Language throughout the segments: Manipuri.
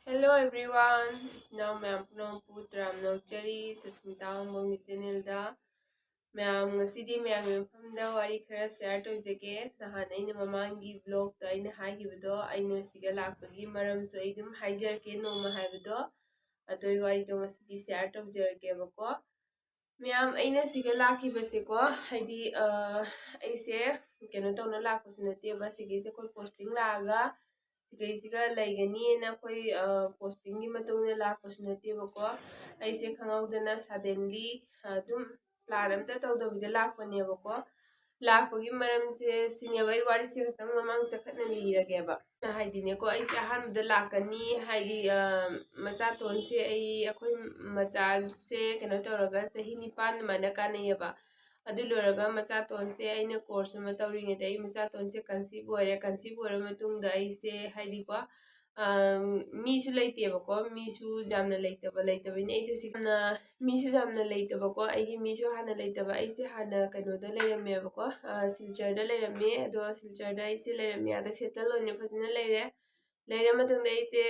Hello everyone, now ma'am Putram Nokchari, Susmita Mong channel da ma'am ngasi ma'am mafamda wari khara share tawjage nahan aina mamangi vlog da aina haigibdo aina siga lakpagi maram so aidum haijarke noma haibdo adoi wari do ngasi share tawjarage bako ma'am aina siga lakibase ko haidi aise keno tawna lakpasu nate ba sigise koi posting laga सिगा लेगनी ना कोई पोस्टिंग की मतुना लाखपसु नतेबको ऐसे खंगौदना सडनली तुम प्लान अमता तौदबिदा लाखपनेबको लाखपगी मरमसे सिनेबाई वारी से खतंग ममांग चखतना लीरगेबा हाइदिनेको ऐसे अहानबदा लाकनी हाइदि मचा तोनसे ऐ अखोय मचा से कनो तौरगा चही 9 माना कानयबा अदु लोरगा मचा तोनसे आइना कोर्स अमा तौरिङेदा ऐ मचा तोनसे कंसीव ओइरे मतुंगदा ऐसे हाइदिको मीसु लेतेबको मीसु जामना लेतबिने ऐसे सिना मीसु जामना लेतबको ऐगी मीसु हाना लेतबा ऐसे हाना कनोदा लेरमेबको सिलचरदा लेरमे अदो सिलचरदा ऐसे लेरमे आदा सेटल ओइने फजना लेरे मतुंगदा ऐसे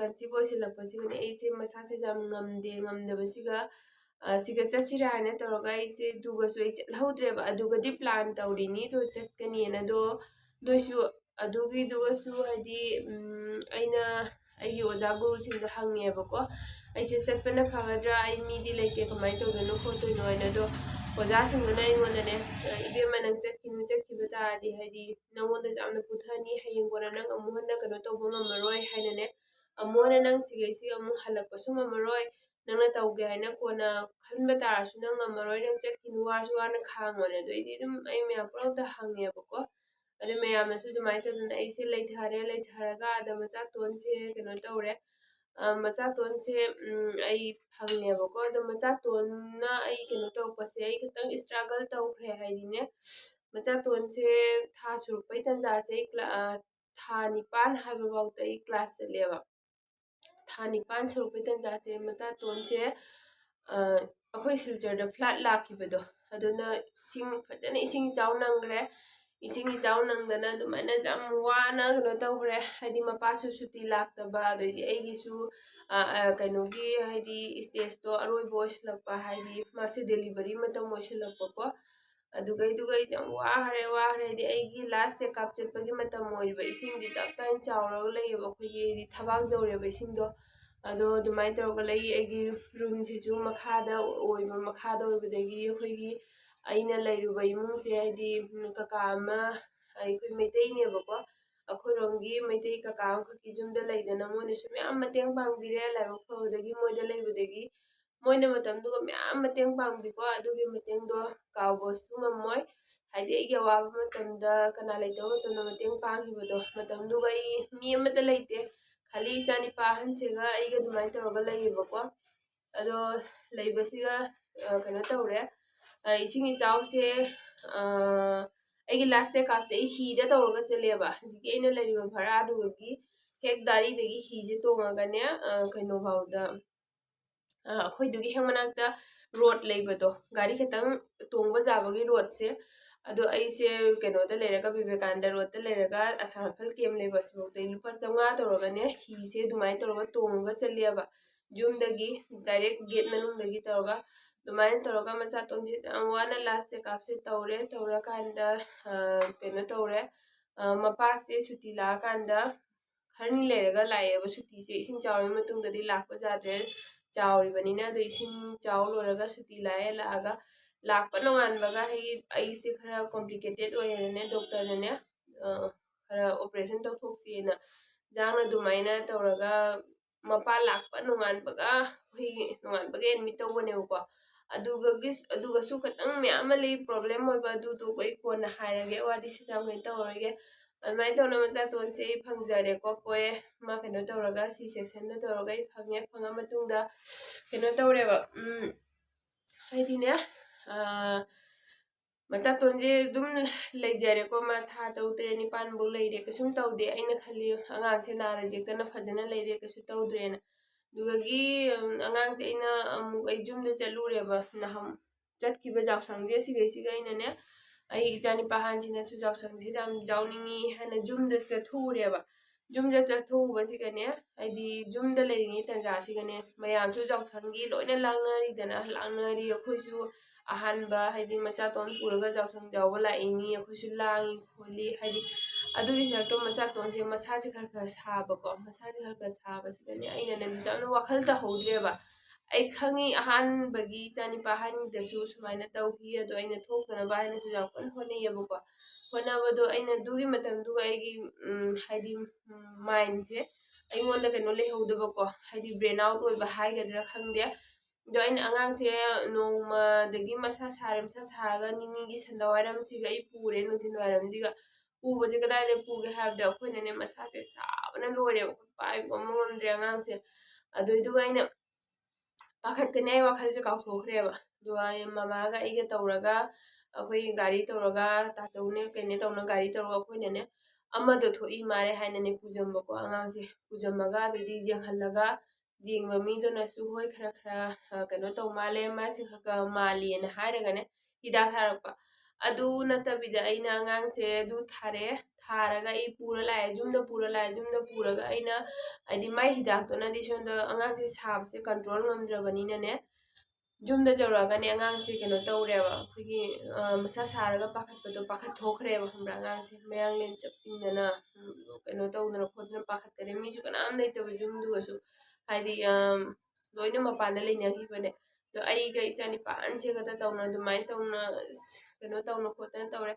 कंसीव ओइसिलपसिगने ऐसे मसासे जाम ngamdebasiga siga chachira hana toroga ise dugasu ise lhodreba adugadi plan tawrini to chatkani na doisu adugi dugasu hadi aina ayi oja guru singda hangeba ko aise chatpana phagadra ai midi leite kamai tawdano photo no aina do oja singna ingona ne ibe manang chatkinu taadi hadi namonda jamna puthani hayengona nang amuhana kano tawba ngamaroi haina ne amona nang sigesi amu halakpasu ngamaroi nangna tawge haina kona khanba tarasu nang ngamaroi nang chatkinu warsu wana khangone do idi dum ai me aprawda hangeba ko ade me amnasu dumai taduna aise leitharaga ada macha tonse keno tawre macha tonse ai phangeba ko ado macha tonna ai keno tawpase ai khitang struggle tawkhre haidine macha tonse tha surpai tanja se tha 9 haiba bawta ai class chaleba tha 9 surpai tanja se macha tonse अखोई सिलचरदा फ्लैट लाखिबदो अदुना इसिंग फजन इसिंग चाव नंगरे इसिंग चाव नंगदना दुमाना जाम वाना कनो तौखरे हाइदि मपासु सुटी लाक्तबा अदि एगिसु कनोगी हाइदि स्टेज तो अरोय बॉयस लकपा हाइदि मासे डिलीवरी मतम मोइसलकपको अदुगै जाम वाहरे दि एगी लास्ट चेकअप चेपगी मतम मोइबा इसिंग दि तप टाइम चावरग लेयबा खोगी दि थबाक जौरेबा इसिंगदो अदो दुमाइ तौरगा लई एगी रूम सिजु मखादा ओइबा मखादा ओइबदगी अखोइगी अइना लैरुबा इमुंगसे हाइदि कका अमा अखोइ मैतैनेबको अखोइरोंगी मैतै कका अमखकी जुमदा लैदना मोइनसु म्याम मतेंग पांगबिरे लाइबक फबदगी मोइदा लैबदगी मोइना मतमदुगा म्याम मतेंग पांगबिको अदुगी मतेंगदो कावबसु ngमोइ हाइदि एगी अवाबा मतमदा कना लैतबा मतमदा मतेंग पांगिबदो मतमदुगा आई मी अमता लैते खाली इचानी पाहनसेगा आइगा दुमाइ तौरगा लैबको अदो लैबसिगा कनो तौरे इसिंग इचावसे आइगी लास्ट चेकअप से हिदा तौरगा चलेबा जिगी आइना लैरिबा भरा दुगगी हेक दारीदगी हिजे तोंगागने कनो भावदा अखोइदुगी हेंगमनाक्ता रोड लैबदो गाड़ी खतंग तोंगबा जाबगी रोड से अदो ऐसे कनोदा लेरगा विवेकानंद रोड लेरगा असामफल केम लेबसबोतै लुपा 500 तौरगाने हिसे दुमाइ तौरगा तोंगा चलेबा जुमदगी डायरेक्ट गेट मनुंगदगी तौरगा दुमाइ तौरगा मचा तोंसे वाना लास्ट चेकअप से तौरा कांदा कनो तौरे मपासे सुटी ला कांदा खरनी लेरगा लाएबा सुटी से इसिंग चावरी मतुंगददी लाखपा जाद्रे चावरीबनिना अदो इसिंग चाव लोरगा सुटी लाए लागा लाखपा नोंगानबगा ऐसे खरा कॉम्प्लिकेटेड ओइरने डॉक्टर ने खरा operation तौथोक्सीना जांगना दुमाइना तौरगा Mopa Lakhpa नोंगानबगा नोंगानबगा admit तौबनेबको अदुगसु खतंग ma'am लई प्रॉब्लम होइबा अदुदो कोई कोना हायरगे वादी सिताम कन तौरगे अदमाइ तौना मचा तोनसे फंगजरे को पोए मा कनो तौरगा सी सेक्शन दा तौरगा फंगे फंगा मतुंगदा कनो तौरेबा हाइदिने मचा तोनजे दुम लेजरे को मा था तौते निपान बु लेरे कसुम तौदे आइना खली अगांगसे नारा जेक्तना फजना लेरे कसु तौद्रेना दुगगी अगांगसे आइना अमु आई जुमदा चलुरेबा नहम चटकिबा जावसंगजे सिगैसिगा आइनाने आई इचानी पाहानसिना सु जावसंगजे जाम जावनिंगी हाना जुमदा चथुरेबा ꯖꯨꯝꯗ ꯆꯠꯊꯣꯛꯎꯕꯁꯤꯒꯅꯦ ꯍꯥꯏꯗꯤ ꯖꯨꯝꯗ ꯂꯩꯔꯤꯉꯩ ꯇꯥꯟꯖꯥꯁꯤꯒꯅꯦ ꯃꯌꯥꯝꯁꯨ ꯌꯥꯎꯁꯪꯒꯤ ꯂꯣꯏꯅ ꯂꯥꯡꯅꯔꯤ ꯑꯩꯈꯣꯏꯁꯨ ꯑꯍꯥꯟꯕ ꯍꯥꯏꯗꯤ ꯃꯆꯥꯇꯣꯟ ꯄꯨꯔꯒ ꯌꯥꯎꯁꯪ ꯌꯥꯎꯕ ꯂꯥꯛꯏꯅꯤ ꯑꯩꯈꯣꯏꯁꯨ ꯂꯥꯡꯉꯤ ꯈꯣꯠꯂꯤ ꯍꯥꯏꯗꯤ ꯑꯗꯨꯒꯤ ꯁꯔꯨꯛꯇꯣ ꯃꯆꯥꯇꯣꯟꯁꯦ ꯃꯁꯥꯁꯦ ꯈꯔ ꯁꯥꯕꯀꯣ ꯃꯁꯥꯁꯦ ꯈꯔ ꯁꯥꯕꯁꯤꯗꯅꯦ ꯑꯩꯅꯅꯦ ꯌꯥꯝꯅ ꯋꯥꯈꯜ ꯇꯧꯍꯧꯗ꯭ꯔꯦꯕ ꯑꯩ ꯈꯪꯉꯤ ꯑꯍꯥꯟꯕꯒꯤ ꯏꯆꯥꯅꯤꯄꯥ ꯑꯍꯟꯒꯤꯗꯁꯨ ꯁꯨꯃꯥꯏꯅ ꯇꯧꯈꯤ ꯑꯗꯣ ꯑꯩꯅ ꯊꯣꯛꯇꯅꯕ ꯍꯥꯏꯅꯁꯨ ꯌꯥꯝ ꯀꯟꯅ ꯍꯣꯠꯅꯩꯌꯦꯕꯀꯣ ꯍꯣꯠꯅꯕꯗꯣ ꯑꯩꯅ ꯑꯗꯨꯒꯤ ꯃꯇꯝꯗꯨꯒ ꯑꯩꯒꯤ ꯍꯥꯏꯗꯤ ꯃꯥꯏꯟꯁꯦ ꯑꯩꯉꯣꯟꯗ ꯀꯩꯅꯣ ꯂꯩꯍꯧꯗꯕꯀꯣ ꯍꯥꯏꯗꯤ ꯕ꯭ꯔꯦꯟ ꯑꯥꯎꯠ ꯑꯣꯏꯕ ꯍꯥꯏꯒꯗ꯭ꯔꯥ ꯈꯪꯗꯦ ꯑꯗꯣ ꯑꯩꯅ ꯑꯉꯥꯡꯁꯦ ꯅꯣꯡꯃꯗꯒꯤ ꯃꯁꯥ ꯁꯥꯔꯒ ꯅꯤꯅꯤꯒꯤ ꯁꯟꯗꯥꯋꯥꯏꯔꯝꯁꯤꯒ ꯑꯩ ꯄꯨꯔꯦ ꯅꯨꯡꯊꯤꯜ ꯋꯥꯏꯔꯝꯁꯤꯒ ꯄꯨꯕꯁꯦ ꯀꯗꯥꯏꯗ ꯄꯨꯒꯦ ꯍꯥꯏꯕꯗ ꯑꯩꯈꯣꯏꯅꯅꯦ ꯃꯁꯥꯁꯦ ꯁꯥꯕꯅ ꯂꯣꯏꯔꯦꯕ ꯄꯥꯏꯕ ꯉꯝꯗ꯭ꯔꯦ ꯑꯉꯥꯡꯁꯦ ꯑꯗꯨꯏꯗꯨꯒ ꯑꯩꯅ ꯄꯥꯈꯠꯀꯅꯤ ꯑꯩ ꯋꯥꯈꯜꯁꯦ ꯀꯥꯎꯊꯣꯛꯈ꯭ꯔꯦꯕ ꯑꯗꯨꯒ ꯃꯃꯥꯒ ꯑꯩꯒ ꯇꯧꯔꯒ ꯑꯩꯈꯣꯏ ꯒꯥꯔꯤ ꯇꯧꯔꯒ ꯇꯥꯆꯧꯅꯦ ꯀꯩꯅꯦ ꯇꯧꯅ ꯒꯥꯔꯤ ꯇꯧꯔꯒ ꯑꯩꯈꯣꯏꯅꯅꯦ ꯑꯃꯗꯣ ꯊꯣꯛꯏ ꯃꯥꯜꯂꯦ ꯍꯥꯏꯅꯅꯦ ꯄꯨꯖꯝꯕꯀꯣ ꯑꯉꯥꯡꯁꯦ ꯄꯨꯖꯝꯃꯒ ꯑꯗꯩꯗꯤ ꯌꯦꯡꯍꯜꯂꯒ ꯌꯦꯡꯕ ꯃꯤꯗꯨꯅꯁꯨ ꯍꯣꯏ ꯈꯔ ꯀꯩꯅꯣ ꯇꯧ ꯃꯥꯜꯂꯦ ꯃꯥꯁꯤ ꯈꯔ ꯃꯥꯜꯂꯤꯅ ꯍꯥꯏꯔꯒꯅꯦ ꯍꯤꯗꯥꯛ ꯊꯥꯔꯛꯄ ꯑꯗꯨ ꯅꯠꯇꯕꯤꯗ ꯑꯩꯅ ꯑꯉꯥꯡꯁꯦ ꯑꯗꯨ ꯊꯥꯔꯒ ꯑꯩ ꯄꯨꯔ ꯂꯥꯛꯑꯦ ꯌꯨꯝꯗ ꯄꯨꯔꯒ ꯑꯩꯅ ꯍꯥꯏꯗꯤ ꯃꯥꯏ ꯍꯤꯗꯥꯛꯇꯨꯅꯗꯤ ꯁꯣꯝꯗ ꯑꯉꯥꯡꯁꯦ ꯁꯥꯕꯁꯦ ꯀꯟꯇ꯭ꯔꯣꯜ ꯉꯝꯗ꯭ꯔꯕꯅꯤꯅꯅꯦ ꯌꯨꯝꯗ ꯌꯧꯔꯛꯑꯒꯅꯦ ꯑꯉꯥꯡꯁꯦ ꯀꯩꯅꯣ ꯇꯧꯔꯦꯕ ꯑꯩꯈꯣꯏꯒꯤ ꯃꯁꯥ ꯁꯥꯔꯒ ꯄꯥꯈꯠꯊꯣꯛꯈ꯭ꯔꯦꯕ ꯈꯪꯕ꯭ꯔꯥ ꯑꯉꯥꯡꯁꯦ ꯃꯌꯥꯡꯂꯦꯟ ꯆꯞꯇꯤꯡꯗꯅ ꯀꯩꯅꯣ ꯇꯧꯗꯅ ꯈꯣꯠꯇꯅ ꯄꯥꯈꯠꯀꯅꯤ ꯃꯤꯁꯨ ꯀꯅꯥꯝ ꯂꯩꯇꯕ ꯌꯨꯝꯗꯨꯒꯁꯨ ꯍꯥꯏꯗꯤ ꯂꯣꯏꯅ ꯃꯄꯥꯟꯗ ꯂꯩꯅꯈꯤꯕꯅꯦ ꯑꯗꯣ ꯑꯩꯒ ꯏꯆꯥꯅꯤꯄꯥ ꯑꯍꯟꯁꯦ ꯈꯛꯇ ꯇꯧꯅ ꯑꯗꯨꯃꯥꯏꯅ ꯇꯧꯅ ꯀꯩꯅꯣ ꯇꯧꯅ ꯈꯣꯠꯇꯅ ꯇꯧꯔꯦ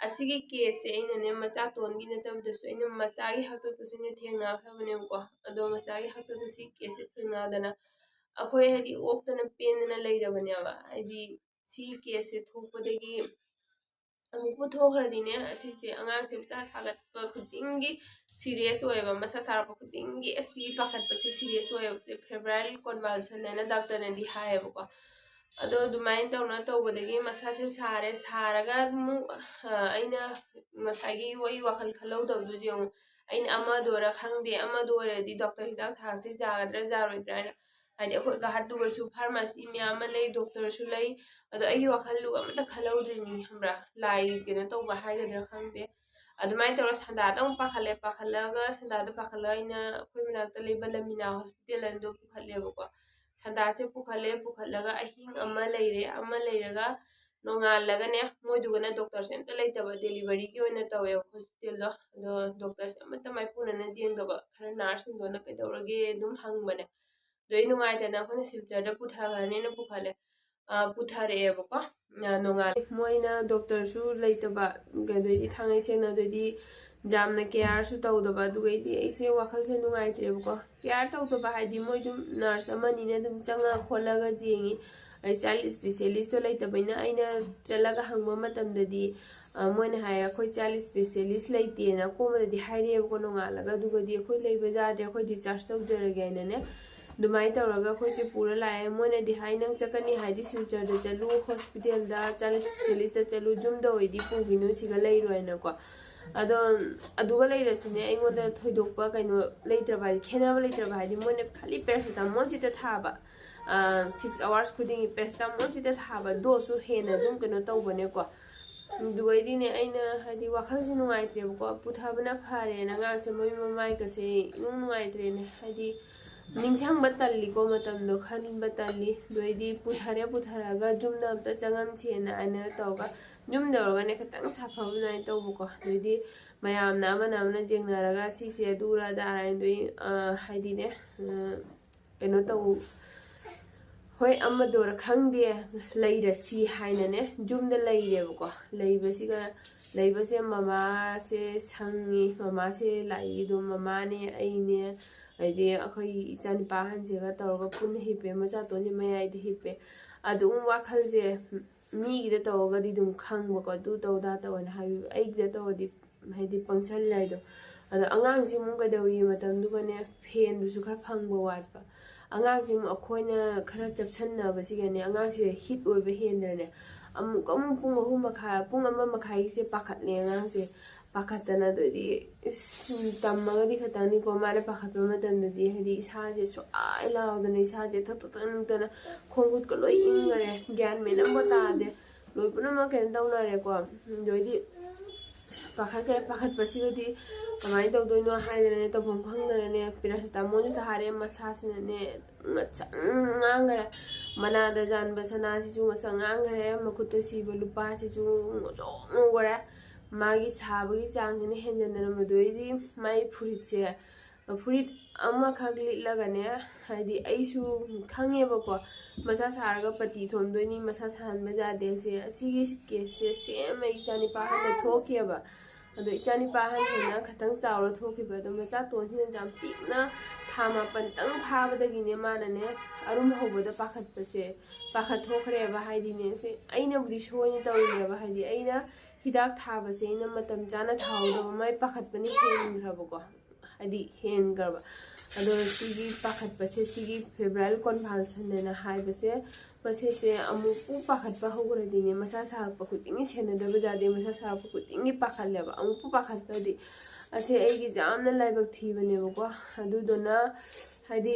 ꯑꯁꯤꯒꯤ ꯀꯦꯁꯁꯦ ꯑꯩꯅꯅꯦ ꯃꯆꯥꯇꯣꯟꯒꯤ ꯅꯠꯇꯕꯗꯁꯨ ꯑꯩꯅ ꯃꯆꯥꯒꯤ ꯍꯥꯛꯇꯛꯇꯁꯨꯅꯦ ꯊꯦꯡꯅꯈ꯭ꯔꯕꯅꯦꯕꯀꯣ ꯑꯗꯣ ꯃꯆꯥꯒꯤ ꯍꯥꯛꯇꯛꯇ ꯁꯤ ꯀꯦꯁꯁꯦ ꯊꯦꯡꯅꯗꯅ ꯑꯩꯈꯣꯏ ꯍꯥꯏꯗꯤ ꯑꯣꯛꯇꯅ ꯄꯦꯟꯗꯅ ꯂꯩꯔꯕꯅꯦꯕ ꯍꯥꯏꯗꯤ ꯁꯤ ꯀꯦꯁꯁꯦ ꯊꯣꯛꯄꯗꯒꯤ ꯑꯃꯨꯛꯄꯨ ꯊꯣꯛꯈ꯭ꯔꯗꯤꯅꯦ ꯑꯁꯤꯁꯦ ꯑꯉꯥꯡꯁꯦ ꯃꯆꯥ ꯁꯥꯒꯠꯄ ꯈꯨꯗꯤꯡꯒꯤ ꯁꯤꯔꯤꯌꯁ ꯑꯣꯏꯌꯦꯕ ꯃꯁꯥ ꯁꯥꯔꯛꯄ ꯈꯨꯗꯤꯡꯒꯤ ꯑꯁꯤ ꯄꯥꯈꯠꯄꯁꯦ ꯁꯤꯔꯤꯌꯁ ꯑꯣꯏꯌꯦꯕꯁꯦ ꯐꯦꯕ꯭ꯔꯥꯏꯜ ꯀꯣꯟꯚꯜꯁꯟ ꯍꯥꯏꯅ ꯗꯥꯛꯇꯔꯅꯗꯤ ꯍꯥꯏꯌꯦꯕꯀோ ꯑꯗꯣ ꯑꯗꯨꯃꯥꯏꯅ ꯇꯧꯕꯗꯒꯤ ꯃꯁꯥꯁꯦ ꯁꯥꯔꯒ ꯑꯃꯨꯛ ꯑꯩꯅ ꯉꯁꯥꯏꯒꯤ ꯑꯩ ꯋꯥꯈꯜ ꯈꯜꯍꯧꯗꯕꯗꯨꯗꯤ ꯑꯃꯨꯛ ꯑꯩꯅ ꯑꯃꯗꯣꯔ ꯈꯪꯗꯦ ꯑꯃꯗꯣ ꯑꯣꯏꯔꯗꯤ ꯗꯣꯛꯇꯔ ꯍꯤꯗꯥꯛ ꯊꯥꯕꯁꯦ ꯌꯥꯒꯗ꯭ꯔꯥ ꯌꯥꯔꯣꯏꯗ꯭ꯔꯥ ꯍꯥꯏꯅ ꯍꯥꯏꯗꯤ ꯑꯩꯈꯣꯏ ꯒꯥꯍꯥꯇꯨꯒꯁꯨ ꯐꯥꯔꯃꯥꯁꯤ ꯃꯌꯥꯝ ꯑꯃ ꯂꯩ ꯗꯣꯛꯇꯔꯁꯨ ꯂꯩ ꯑꯗꯣ ꯑꯩꯒꯤ ꯋꯥꯈꯜꯗꯨꯒ ꯑꯃꯇ ꯈꯜꯍꯧꯗ꯭ꯔꯤꯅꯤ ꯈꯪꯕ꯭ꯔꯥ ꯂꯥꯏ ꯀꯩꯅꯣ ꯇꯧꯕ ꯍꯥꯏꯒꯗ꯭ꯔꯥ ꯈꯪꯗꯦ ꯑꯗꯨꯃꯥꯏꯅ ꯇꯧꯔ ꯁꯟꯗꯥꯗ ꯑꯃꯨꯛ ꯄꯥꯈꯠꯂꯒ ꯁꯟꯗꯥꯗ ꯄꯥꯈꯠꯂꯒ ꯑꯩꯅ ꯑꯩꯈꯣꯏ ꯃꯅꯥꯛꯇ ꯂꯩꯕ ꯂꯃꯤꯅꯥ ꯍꯣꯁꯄꯤꯇꯥꯜ ꯑꯗꯣ ꯄꯨꯈꯠꯂꯦꯕꯀꯣ ꯁꯟꯗꯥꯁꯦ ꯄꯨꯈꯠꯂꯒ ꯑꯍꯤꯡ ꯑꯃ ꯂꯩꯔꯒ ꯅꯣꯡꯉꯥꯜꯂꯒꯅꯦ ꯃꯣꯏꯗꯨꯒꯅ ꯗꯣꯛꯇꯔꯁꯦ ꯑꯝꯇ ꯂꯩꯇꯕ ꯗꯦꯂꯤꯚꯔꯤꯒꯤ ꯑꯣꯏꯅ ꯇꯧꯋꯦꯕ ꯍꯣꯁꯄꯤꯇꯥꯜꯗꯣ ꯑꯗꯣ ꯗꯣꯛꯇꯔꯁꯦ ꯑꯃꯠꯇ ꯃꯥꯏꯄꯨꯅꯅ ꯌꯦꯡꯗꯕ ꯈꯔ ꯅꯔꯁꯁꯤꯡꯗꯨꯅ ꯀꯩꯗꯧꯔꯒꯦ ꯑꯗꯨꯝ ꯍꯪꯕꯅꯦ ꯑꯗꯣ ꯑꯩ ꯅꯨꯡꯉꯥꯏꯇꯅ ꯑꯩꯈꯣꯏꯅ ꯁꯤꯜꯆꯔꯗ ꯄꯨꯊꯈ꯭ꯔꯅꯦꯅ ꯄꯨꯊꯔꯛꯑꯦꯕꯀꯣ ꯅꯣꯡꯉꯥꯜꯂꯦ ꯃꯣꯏꯅ ꯗꯣꯛꯇꯔꯁꯨ ꯂꯩꯇꯕ ꯑꯗꯩꯗꯤ ꯊꯥꯡꯉꯩ ꯁꯦꯡꯅ ꯑꯗꯩꯗꯤ ꯌꯥꯝꯅ ꯀꯦꯌꯥꯔꯁꯨ ꯇꯧꯗꯕ ꯑꯗꯨꯒꯩꯗꯤ ꯑꯩꯁꯦ ꯋꯥꯈꯜꯁꯦ ꯅꯨꯡꯉꯥꯏꯇ꯭ꯔꯦꯕꯀꯣ ꯀꯦꯌꯥꯔ ꯇꯧꯗꯕ ꯍꯥꯏꯗꯤ ꯃꯣꯏ ꯑꯗꯨꯝ ꯅꯔꯁ ꯑꯃꯅꯤꯅ ꯑꯗꯨꯝ ꯆꯪꯉ ꯈꯣꯠꯂꯒ ꯌꯦꯡꯉꯤ ꯆꯥꯏꯜ ꯏꯁꯄꯦꯁꯤꯌꯦꯂꯤꯁꯇꯣ ꯂꯩꯇꯕꯅꯤꯅ ꯑꯩꯅ ꯆꯠꯂꯒ ꯍꯪꯕ ꯃꯇꯝꯗꯗꯤ ꯃꯣꯏꯅ ꯍꯥꯏꯌꯦ ꯑꯩꯈꯣই ꯆꯥꯏꯜ ꯏꯁꯄꯦꯁꯤꯌꯦꯂꯤꯁ ꯂꯩꯇꯦꯅ ꯀꯣꯝꯕꯗꯗꯤ ꯍꯥꯏꯔꯛꯑꯦꯕꯀꯣ ꯅꯣꯡꯉꯥꯜꯂꯒ ꯑꯗꯨꯒꯗꯤ ꯑꯩꯈꯣꯏ ꯂꯩꯕ ꯌꯥꯗ꯭ꯔꯦ ꯑꯩꯈꯣꯏ ꯗꯤꯁꯆꯥꯔꯖ ꯇꯧꯖꯔꯒꯦ ꯍꯥꯏꯅꯅꯦ ꯑꯗꯨꯃꯥꯏꯅ ꯇꯧꯔꯒ ꯑꯩꯈꯣꯏꯁꯦ ꯄꯨꯔ ꯂꯥꯛꯑꯦ ꯃꯣꯏꯅꯗꯤ ꯍꯥꯏ ꯅꯪ ꯆꯠꯀꯅꯤ ꯍꯥꯏꯗꯤ ꯁꯤꯜꯆꯔꯗ ꯆꯠꯂꯨ ꯍꯣꯁꯄꯤꯇꯥꯜꯗ ꯆꯥꯏꯜ ꯏꯁꯄꯦꯁꯤꯌꯦꯂꯤꯁꯇ ꯆꯠꯂꯨ ꯌꯨꯝꯗ ꯑꯣꯏꯗꯤ ꯄꯨꯈꯤꯅꯨ ꯁꯤꯒ ꯂꯩꯔꯣꯏꯅꯀꯣ ꯑꯗꯣ ꯑꯗꯨꯒ ꯂꯩꯔꯁꯨꯅꯦ ꯑꯩꯉꯣꯟꯗ ꯊꯣꯏꯗꯣꯛꯄ ꯀꯩꯅꯣ ꯂꯩꯇ꯭ꯔꯕ ꯍꯥꯏꯗꯤ ꯈꯦꯠꯅꯕ ꯂꯩꯇ꯭ꯔꯕ ꯍꯥꯏꯗꯤ ꯃꯣꯏꯅ ꯈꯜꯂꯤ ꯄꯦꯔꯥꯁꯤꯇꯥꯃꯣꯜꯁꯤꯗ ꯊꯥꯕ 6 hours ꯈꯨꯗꯤꯡꯒꯤ ꯄꯦꯔꯥꯁꯤꯇꯥꯃꯣꯜꯁꯤꯗ ꯊꯥꯕ ꯗꯣꯁꯁꯨ ꯍꯦꯟꯅ ꯑꯗꯨꯝ ꯀꯩꯅꯣ ꯇꯧꯕꯅꯦꯀꯣ ꯑꯗꯨꯒꯩꯗꯤꯅꯦ ꯑꯩꯅ ꯍꯥꯏꯗꯤ ꯋꯥꯈꯜꯁꯦ ꯅꯨꯡꯉꯥꯏꯇ꯭ꯔꯦꯕꯀꯣ ꯄꯨꯊꯕꯅ ꯐꯔꯦꯅ ꯑꯉꯥꯡꯁꯦ ꯃꯣꯏ ꯃꯃꯥꯏꯒꯁꯦ ꯏꯅꯨꯡ ꯅꯨꯡꯉꯥꯏꯇ꯭ꯔꯦꯅꯦ ꯍꯥꯏꯗꯤ ꯅꯤꯡꯁꯤꯡꯕ ꯇꯜꯂꯤꯀꯣ ꯃꯇꯝꯗꯣ ꯈꯟꯕ ꯇꯜꯂꯤ ꯑꯗꯨꯏꯗꯤ ꯄꯨꯊꯔꯒ ꯌꯨꯝꯗ ꯑꯝꯇ ꯆꯪꯉꯝꯁꯦꯅ ꯑꯩꯅ ꯇꯧꯔꯒ ꯌꯨꯝꯗ ꯑꯣꯏꯔꯒꯅꯦ ꯈꯤꯇꯪ ꯁꯥꯐꯕ ꯑꯗꯨꯃꯥꯏꯅ ꯇꯧꯕꯀꯣ ꯑꯗꯩꯗꯤ ꯃꯌꯥꯝꯅ ꯑꯃꯅ ꯌꯦꯡꯅꯔꯒ ꯁꯤꯁꯦ ꯑꯗꯨꯔ ꯑꯗꯥꯔꯗꯣꯏ ꯍꯥꯏꯗꯤꯅꯦ ꯀꯩꯅꯣ ꯇꯧ ꯍꯣꯏ ꯑꯃꯗꯣꯔ ꯈꯪꯗꯦ ꯂꯩꯔꯁꯤ ꯍꯥꯏꯅꯅꯦ ꯌꯨꯝꯗ ꯂꯩꯔꯦꯕꯀꯣ ꯂꯩꯕꯁꯦ ꯃꯃꯥꯁꯦ ꯁꯪꯉꯤ ꯃꯃꯥꯁꯦ ꯂꯥꯛꯏꯗꯣ ꯃꯃꯥꯅꯦ ꯑꯩꯅꯦ ꯍꯥꯏꯗꯤ ꯑꯩꯈꯣꯏ ꯏꯆꯥꯅꯤꯄꯥ ꯑꯍꯟꯁꯤꯒ ꯇꯧꯔꯒ ꯄꯨꯟꯅ ꯍꯤꯞꯄꯦ ꯃꯆꯥꯇꯣꯟꯁꯦ ꯃꯌꯥꯏꯗ ꯍꯤꯞꯄꯦ ꯑꯗꯨꯝ ꯋꯥꯈꯜꯁꯦ ꯃꯤꯒꯤꯗ ꯇꯧꯔꯒꯗꯤ ꯑꯗꯨꯝ ꯈꯪꯕꯀꯣ ꯑꯗꯨ ꯇꯧꯗꯥ ꯇꯧꯑꯅ ꯍꯥꯏꯕꯤꯕ ꯑꯩꯒꯤꯗ ꯇꯧꯔꯗꯤ ꯍꯥꯏꯗꯤ ꯄꯪꯁꯜꯂꯦ ꯍꯥꯏꯗꯣ ꯑꯗꯣ ꯑꯉꯥꯡꯁꯤ ꯑꯃꯨꯛ ꯀꯩꯗꯧꯔꯤ ꯃꯇꯝꯗꯨꯒꯅꯦ ꯐꯦꯟꯗꯨꯁꯨ ꯈꯔ ꯐꯪꯕ ꯋꯥꯠꯄ ꯑꯉꯥꯡꯁꯤ ꯑꯃꯨꯛ ꯑꯩꯈꯣꯏꯅ ꯈꯔ ꯆꯞꯁꯟꯅꯕꯁꯤꯒꯅꯦ ꯑꯉꯥꯡꯁꯦ ꯍꯤꯠ ꯑꯣꯏꯕ ꯍꯦꯟꯗ꯭ꯔꯅꯦ ꯑꯃꯨꯛ ꯄꯨꯡ 3 ꯄꯨꯡ 1 ꯃꯈꯥꯏꯒꯤꯁꯦ ꯄꯥꯈꯠꯂꯦ ꯑꯉꯥꯡꯁꯦ ꯄꯥꯈꯠꯇꯅ ꯑꯗꯨꯗꯤ ꯇꯝꯃꯒꯗꯤ ꯈꯛꯇꯪꯅꯤꯀꯣ ꯃꯥꯅ ꯄꯥꯈꯠꯄ ꯃꯇꯝꯗꯗꯤ ꯍꯥꯏꯗꯤ ꯏꯁꯥꯁꯦ ꯁ꯭ꯋꯥꯏ ꯂꯥꯎꯗꯅ ꯏꯁꯥꯁꯦ ꯊꯛꯇꯅ ꯈꯣꯡ ꯈꯨꯠꯀ ꯂꯣꯏ ꯏꯪꯈꯔꯦ ꯒ꯭ꯌꯥꯟ ꯃꯦꯟ ꯑꯃ ꯇꯥꯗꯦ ꯂꯣꯏ ꯄꯨꯝꯅꯃꯛ ꯀꯩꯅꯣ ꯇꯧꯅꯔꯦꯀꯣ ꯑꯗꯩꯗꯤ पाखꯠꯈ꯭ꯔꯦ पाखꯠꯄꯁꯤꯒꯗꯤ ꯀꯃꯥꯏꯅ ꯇꯧꯗꯣꯏꯅꯣ ꯍꯥꯏꯗꯅꯅꯦ ꯇꯧꯐꯝ ꯈꯪꯗꯅꯅꯦ ꯄꯦꯔꯥꯁꯤꯇꯥꯃꯣꯜꯁꯨ ꯊꯥꯔꯦ ꯃꯁꯥꯁꯤꯅꯅꯦ ꯉꯁꯪ ꯉꯥꯡꯈ꯭ꯔꯦ ꯃꯅꯥꯗ ꯌꯥꯟꯕ ꯁꯅꯥꯁꯤꯁꯨ ꯉꯁꯪ ꯉꯥꯡꯈ꯭ꯔꯦ ꯃꯈꯨꯠꯇ ꯁꯤꯕ ꯂꯨꯄꯥꯁꯤꯁꯨ ꯉꯧꯁꯣꯛ ꯉꯧꯈ꯭ꯔꯦ ꯃꯥꯒꯤ ꯁꯥꯕꯒꯤ ꯆꯥꯡꯁꯤꯅ ꯍꯦꯟꯖꯟꯗꯅ ꯃꯗꯨꯗꯩꯗꯤ ꯃꯥꯒꯤ ꯐꯨꯔꯤꯠꯁꯦ ꯐꯨꯔꯤꯠ ꯑꯃꯈꯛ ꯂꯤꯠꯂꯒꯅꯦ ꯍꯥꯏꯗꯤ ꯑꯩꯁꯨ ꯈꯪꯉꯦꯕꯀꯣ ꯃꯁꯥ ꯁꯥꯔꯒ ꯄꯇꯤ ꯊꯣꯝꯗꯣꯏꯅꯤ ꯃꯁꯥ ꯁꯥꯍꯟꯕ ꯌꯥꯗꯦꯁꯦ ꯑꯁꯤꯒꯤ ꯀꯦꯁꯁꯦ ꯁꯦꯝ ꯑꯩ ꯏꯆꯥꯅꯤꯄꯥ ꯑꯍꯟꯗ ꯊꯣꯛꯈꯤꯑꯕ ꯑꯗꯣ ꯏꯆꯥꯅꯤꯄꯥ ꯑꯍꯟꯁꯤꯅ ꯈꯤꯇꯪ ꯆꯥꯎꯔ ꯊꯣꯛꯈꯤꯕ ꯑꯗꯣ ꯃꯆꯥꯇꯣꯟꯁꯤꯅ ꯌꯥꯝ ꯄꯤꯛꯅ ꯊꯥ 9ꯇꯪ ꯐꯥꯕꯗꯒꯤꯅꯦ ꯃꯥꯅꯅꯦ ꯑꯔꯨꯝ ꯍꯧꯕꯗ ꯄꯥꯈꯠꯊꯣꯛꯈ꯭ꯔꯦꯕ ꯍꯥꯏꯗꯤꯅꯦ ꯑꯩꯅꯕꯨꯗꯤ ꯁꯣꯏꯅ ꯇꯧꯔꯤꯅꯦꯕ ꯍꯥꯏꯗꯤ ꯑꯩꯅ ꯍꯤꯗꯥꯛ ꯊꯥꯕꯁꯦ ꯑꯩꯅ ꯃꯇꯝ ꯆꯥꯅ ꯊꯥꯍꯧꯗꯕ ꯃꯥꯏ ꯄꯥꯈꯠꯄꯅ ꯍꯦꯟꯈ꯭ꯔꯕꯀꯣ ꯍꯥꯏꯗꯤ ꯍꯦꯟꯈ꯭ꯔꯕ ꯑꯗꯣ ꯁꯤꯒꯤ ꯄꯥꯈꯠꯄꯁꯦ ꯁꯤꯒꯤ ꯐꯦꯕ꯭ꯔꯥꯏꯜ ꯀꯣꯟꯚꯥꯜꯁꯟ ꯍꯥꯏꯕꯁꯦ ꯃꯁꯤꯁꯦ ꯑꯃꯨꯛꯄꯨ ꯄꯥꯈꯠꯄ ꯍꯧꯈ꯭ꯔꯗꯤꯅꯦ ꯃꯁꯥ ꯁꯥꯔꯛꯄ ꯈꯨꯗꯤꯡꯒꯤ ꯁꯦꯟꯅꯗꯕ ꯌꯥꯗꯦ ꯃꯁꯥ ꯁꯥꯔꯛꯄ ꯈꯨꯗꯤꯡꯒꯤ ꯄꯥꯈꯠꯂꯦꯕ ꯑꯃꯨꯛꯄꯨ ꯄꯥꯈꯠꯄꯗꯤ ꯑꯁꯤ ꯑꯩꯒꯤ ꯌꯥꯝꯅ ꯂꯥꯏꯕꯛ ꯊꯤꯕꯅꯦꯕꯀꯣ ꯑꯗꯨꯗꯨꯅ ꯍꯥꯏꯗꯤ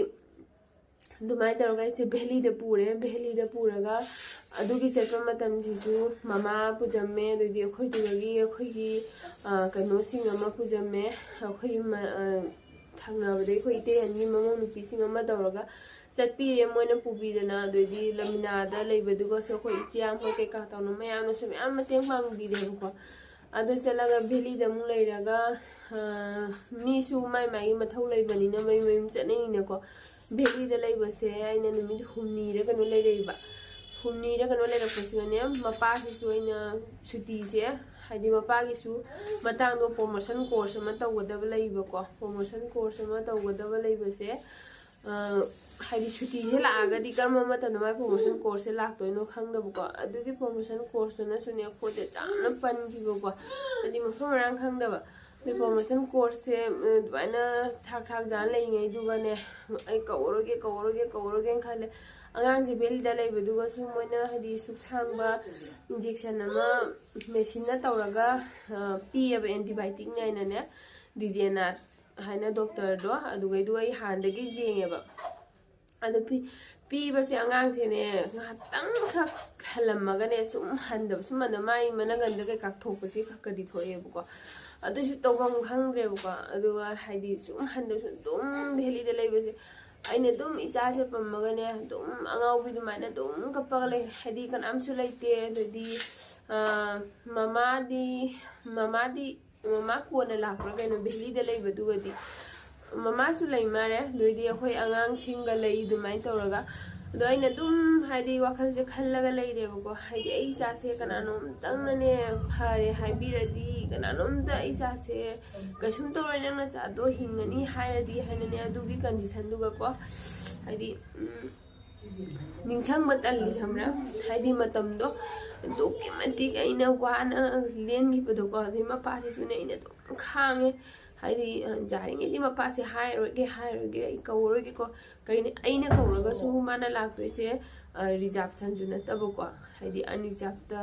ꯑꯗꯨꯃꯥꯏꯅ ꯇꯧꯔꯒ ꯑꯩꯁꯦ ꯚꯦꯂꯤꯗ ꯄꯨꯔꯒ ꯑꯗꯨꯒꯤ ꯆꯠꯄ ꯃꯇꯝꯁꯤꯁꯨ ꯃꯃꯥ ꯄꯨꯖꯝꯃꯦ ꯑꯗꯩꯗꯤ ꯑꯩꯈꯣꯏꯒꯤ ꯀꯩꯅꯣꯁꯤꯡ ꯑꯃ ꯄꯨꯖꯝꯃꯦ ꯑꯩꯈꯣꯏ ꯊꯪꯅꯕꯗꯒꯤ ꯑꯩꯈꯣꯏ ꯏꯇꯩꯍꯟꯒꯤ ꯃꯃꯧ ꯅꯨꯄꯤꯁꯤꯡ ꯑꯃ ꯇꯧꯔꯒ ꯆꯠꯄꯤꯔꯦ ꯃꯣꯏꯅ ꯄꯨꯕꯤꯗꯅ ꯑꯗꯩꯗꯤ ꯂꯝꯃꯤꯅꯥꯗ ꯂꯩꯕꯗꯨꯒꯁꯨ ꯑꯩꯈꯣꯏ ꯏꯆꯦꯌꯥꯝꯕ ꯀꯩꯀꯥ ꯇꯧꯅ ꯃꯌꯥꯝꯅꯁꯨ ꯃꯌꯥꯝ ꯃꯇꯦꯡ ꯄꯥꯡꯕꯤꯔꯦꯕꯀꯣ ꯑꯗꯨ ꯆꯠꯂꯒ ꯚꯦꯂꯤꯗ ꯑꯃꯨꯛ ꯂꯩꯔꯒ ꯃꯤꯁꯨ ꯃꯥꯏ ꯃꯊꯧ ꯂꯩꯕꯅꯤꯅ ꯃꯌꯨꯝ ꯆꯠꯅꯩꯅꯀꯣ ꯚꯦꯂꯤꯗ ꯂꯩꯕꯁꯦ ꯑꯩꯅ ꯅꯨꯃꯤꯠ 6ꯅꯤꯔ ꯀꯩꯅꯣ ꯂꯩꯔꯛꯏꯕ 6ꯅꯤꯔ ꯀꯩꯅꯣ ꯂꯩꯔꯛꯄꯁꯤꯒꯅꯦ ꯃꯄꯥꯁꯤꯁꯨ ꯑꯩꯅ ꯁꯨꯇꯤꯁꯦ ꯍꯥꯏꯗꯤ ꯃꯄꯥꯒꯤꯁꯨ ꯃꯇꯥꯡꯗꯣ ꯄ꯭ꯔꯣꯃꯣꯁꯟ ꯀꯣꯔꯁ ꯑꯃ ꯇꯧꯒꯗꯕ ꯂꯩꯕꯀꯣ ꯄ꯭ꯔꯣꯃꯣꯁꯟ ꯀꯣꯔꯁ ꯑꯃ ꯇꯧꯒꯗꯕ ꯂꯩꯕꯁꯦ ꯍꯥꯏꯗꯤ ꯁꯨꯇꯤꯁꯦ ꯂꯥꯛꯑꯒꯗꯤ ꯀꯔꯝꯕ ꯃꯇꯝꯗ ꯃꯥꯏ ꯄ꯭ꯔꯣꯃꯣꯁꯟ ꯀꯣꯔꯁꯁꯦ ꯂꯥꯛꯇꯣꯏꯅꯣ ꯈꯪꯗꯕꯀꯣ ꯑꯗꯨꯒꯤ ꯄ꯭ꯔꯣꯃꯣꯁꯟ ꯀꯣꯔꯁꯇꯨꯅꯁꯨꯅꯦ ꯑꯩꯈꯣꯏꯗ ꯌꯥꯝꯅ ꯄꯟꯈꯤꯕꯀꯣ ꯍꯥꯏꯗꯤ ꯃꯐꯝ ꯃꯔꯥꯡ ꯈꯪꯗꯕ ꯑꯗꯩ ꯄ꯭ꯔꯣꯃꯣꯁꯟ ꯀꯣꯔꯁꯁꯦ ꯑꯗꯨꯃꯥꯏꯅ ꯊꯥꯛ ꯖꯥꯅ ꯂꯩꯉꯩꯗꯨꯒꯅꯦ ꯑꯩ ꯀꯧꯔꯒꯦꯅ ꯈꯜꯂꯦ ꯑꯉꯥꯡꯁꯦ ꯚꯦꯂꯤꯗ ꯂꯩꯕꯗꯨꯒꯁꯨ ꯃꯣꯏꯅ ꯍꯥꯏꯗꯤ ꯁꯨꯛ ꯁꯥꯡꯕ ꯏꯟꯖꯦꯛꯁꯟ ꯑꯃ ꯃꯦꯆꯤꯟꯅ ꯇꯧꯔꯒ ꯄꯤꯌꯦꯕ ꯑꯦꯟꯇꯤꯕꯥꯏꯑꯣꯇꯤꯛ ꯍꯥꯏꯅꯅꯦ ꯗꯤꯖꯦꯅꯥꯠ ꯍꯥꯏꯅ ꯗꯣꯛꯇꯔꯗꯣ ꯑꯗꯨꯒꯩꯗꯨ ꯑꯩ ꯍꯥꯟꯅꯗꯒꯤ ꯌꯦꯡꯉꯦꯕ ꯑꯗꯣ ꯄꯤꯕꯁꯦ ꯑꯉꯥꯡꯁꯦꯅꯦ ꯉꯥꯏꯍꯥꯛꯇꯪꯈꯛ ꯍꯜꯂꯝꯃꯒꯅꯦ ꯁꯨꯝ ꯍꯟꯗꯕ ꯁꯨꯝ ꯃꯥꯏ ꯃꯅꯒꯟꯗ ꯀꯩꯀꯥ ꯊꯣꯛꯄꯁꯤ ꯈꯛꯀꯗꯤ ꯊꯣꯛꯑꯦꯕꯀꯣ ꯑꯗꯨꯁꯨ ꯇꯧꯐꯝ ꯈꯪꯗ꯭ꯔꯦꯕꯀꯣ ꯑꯗꯨꯒ ꯍꯥꯏꯗꯤ ꯁꯨꯝ ꯍꯟꯗꯕꯁꯨ ꯑꯗꯨꯝ ꯚꯦꯂꯤꯗ ꯂꯩꯕꯁꯦ ꯑꯩꯅ ꯑꯗꯨꯝ ꯏꯆꯥꯁꯦ ꯄꯝꯃꯒꯅꯦ ꯑꯗꯨꯝ ꯑꯉꯥꯎꯕꯤ ꯑꯗꯨꯃꯥꯏꯅ ꯑꯗꯨꯝ ꯀꯞꯄꯒ ꯂꯩ ꯍꯥꯏꯗꯤ ꯀꯅꯥꯝꯁꯨ ꯂꯩꯇꯦ ꯑꯗꯩꯗꯤ ꯃꯃꯥ ꯀꯣꯟꯅ ꯂꯥꯛꯄ꯭ꯔꯥ ꯀꯩꯅꯣ ꯚꯦꯂꯤꯗ ꯂꯩꯕꯗꯨꯒꯗꯤ ꯃꯃꯥꯁꯨ ꯂꯩ ꯃꯥꯔꯦ ꯑꯗꯨꯏꯗꯤ ꯑꯩꯈꯣꯏ ꯑꯉꯥꯡꯁꯤꯡꯒ ꯂꯩ ꯑꯗꯨꯃꯥꯏꯅ ꯇꯧꯔꯒ ꯑꯗꯣ ꯑꯩꯅ ꯑꯗꯨꯝ ꯍꯥꯏꯗꯤ ꯋꯥꯈꯜꯁꯦ ꯈꯜꯂꯒ ꯂꯩꯔꯦꯕꯀꯣ ꯍꯥꯏꯗꯤ ꯑꯩ ꯏꯆꯥꯁꯦ ꯀꯅꯥꯅꯣꯝꯇꯪꯅꯅꯦ ꯐꯔꯦ ꯍꯥꯏꯕꯤꯔꯗꯤ ꯀꯅꯥꯅꯣꯝꯇ ꯑꯩ ꯏꯆꯥꯁꯦ ꯀꯩꯁꯨꯝ ꯇꯧꯔꯣꯏ ꯅꯪꯅ ꯆꯥꯗꯣ ꯍꯤꯡꯒꯅꯤ ꯍꯥꯏꯔꯗꯤ ꯍꯥꯏꯅꯅꯦ ꯑꯗꯨꯒꯤ ꯀꯟꯗꯤꯁꯟꯗꯨꯒꯀꯣ ꯍꯥꯏꯗꯤ ꯅꯤꯡꯁꯪꯕ ꯇꯜꯂꯤ ꯈꯪꯕ꯭ꯔꯥ ꯍꯥꯏꯗꯤ ꯃꯇꯝꯗꯣ ꯑꯗꯨꯛꯀꯤ ꯃꯇꯤꯛ ꯑꯩꯅ ꯋꯥꯅ ꯂꯦꯟꯈꯤꯕꯗꯣꯀꯣ ꯑꯗꯩ ꯃꯄꯥꯁꯤꯁꯨꯅꯦ ꯑꯩꯅ ꯑꯗꯨꯝ ꯈꯥꯡꯉꯦ ꯍꯥꯏꯗꯤ ꯌꯥꯔꯤꯉꯩꯗꯤ ꯃꯄꯥꯁꯦ ꯍꯥꯏꯔꯣꯏꯒꯦ ꯑꯩ ꯀꯧꯔꯣꯏꯒꯦꯀꯣ ꯑꯩꯅ ꯀꯧꯔꯒꯁꯨ ꯃꯥꯅ ꯂꯥꯛꯇꯣꯏꯁꯦ ꯔꯤꯖꯥꯔꯞꯁꯟꯁꯨ ꯅꯠꯇꯕꯀꯣ ꯍꯥꯏꯗꯤ ꯑꯟꯔꯤꯖꯥꯔꯞꯇ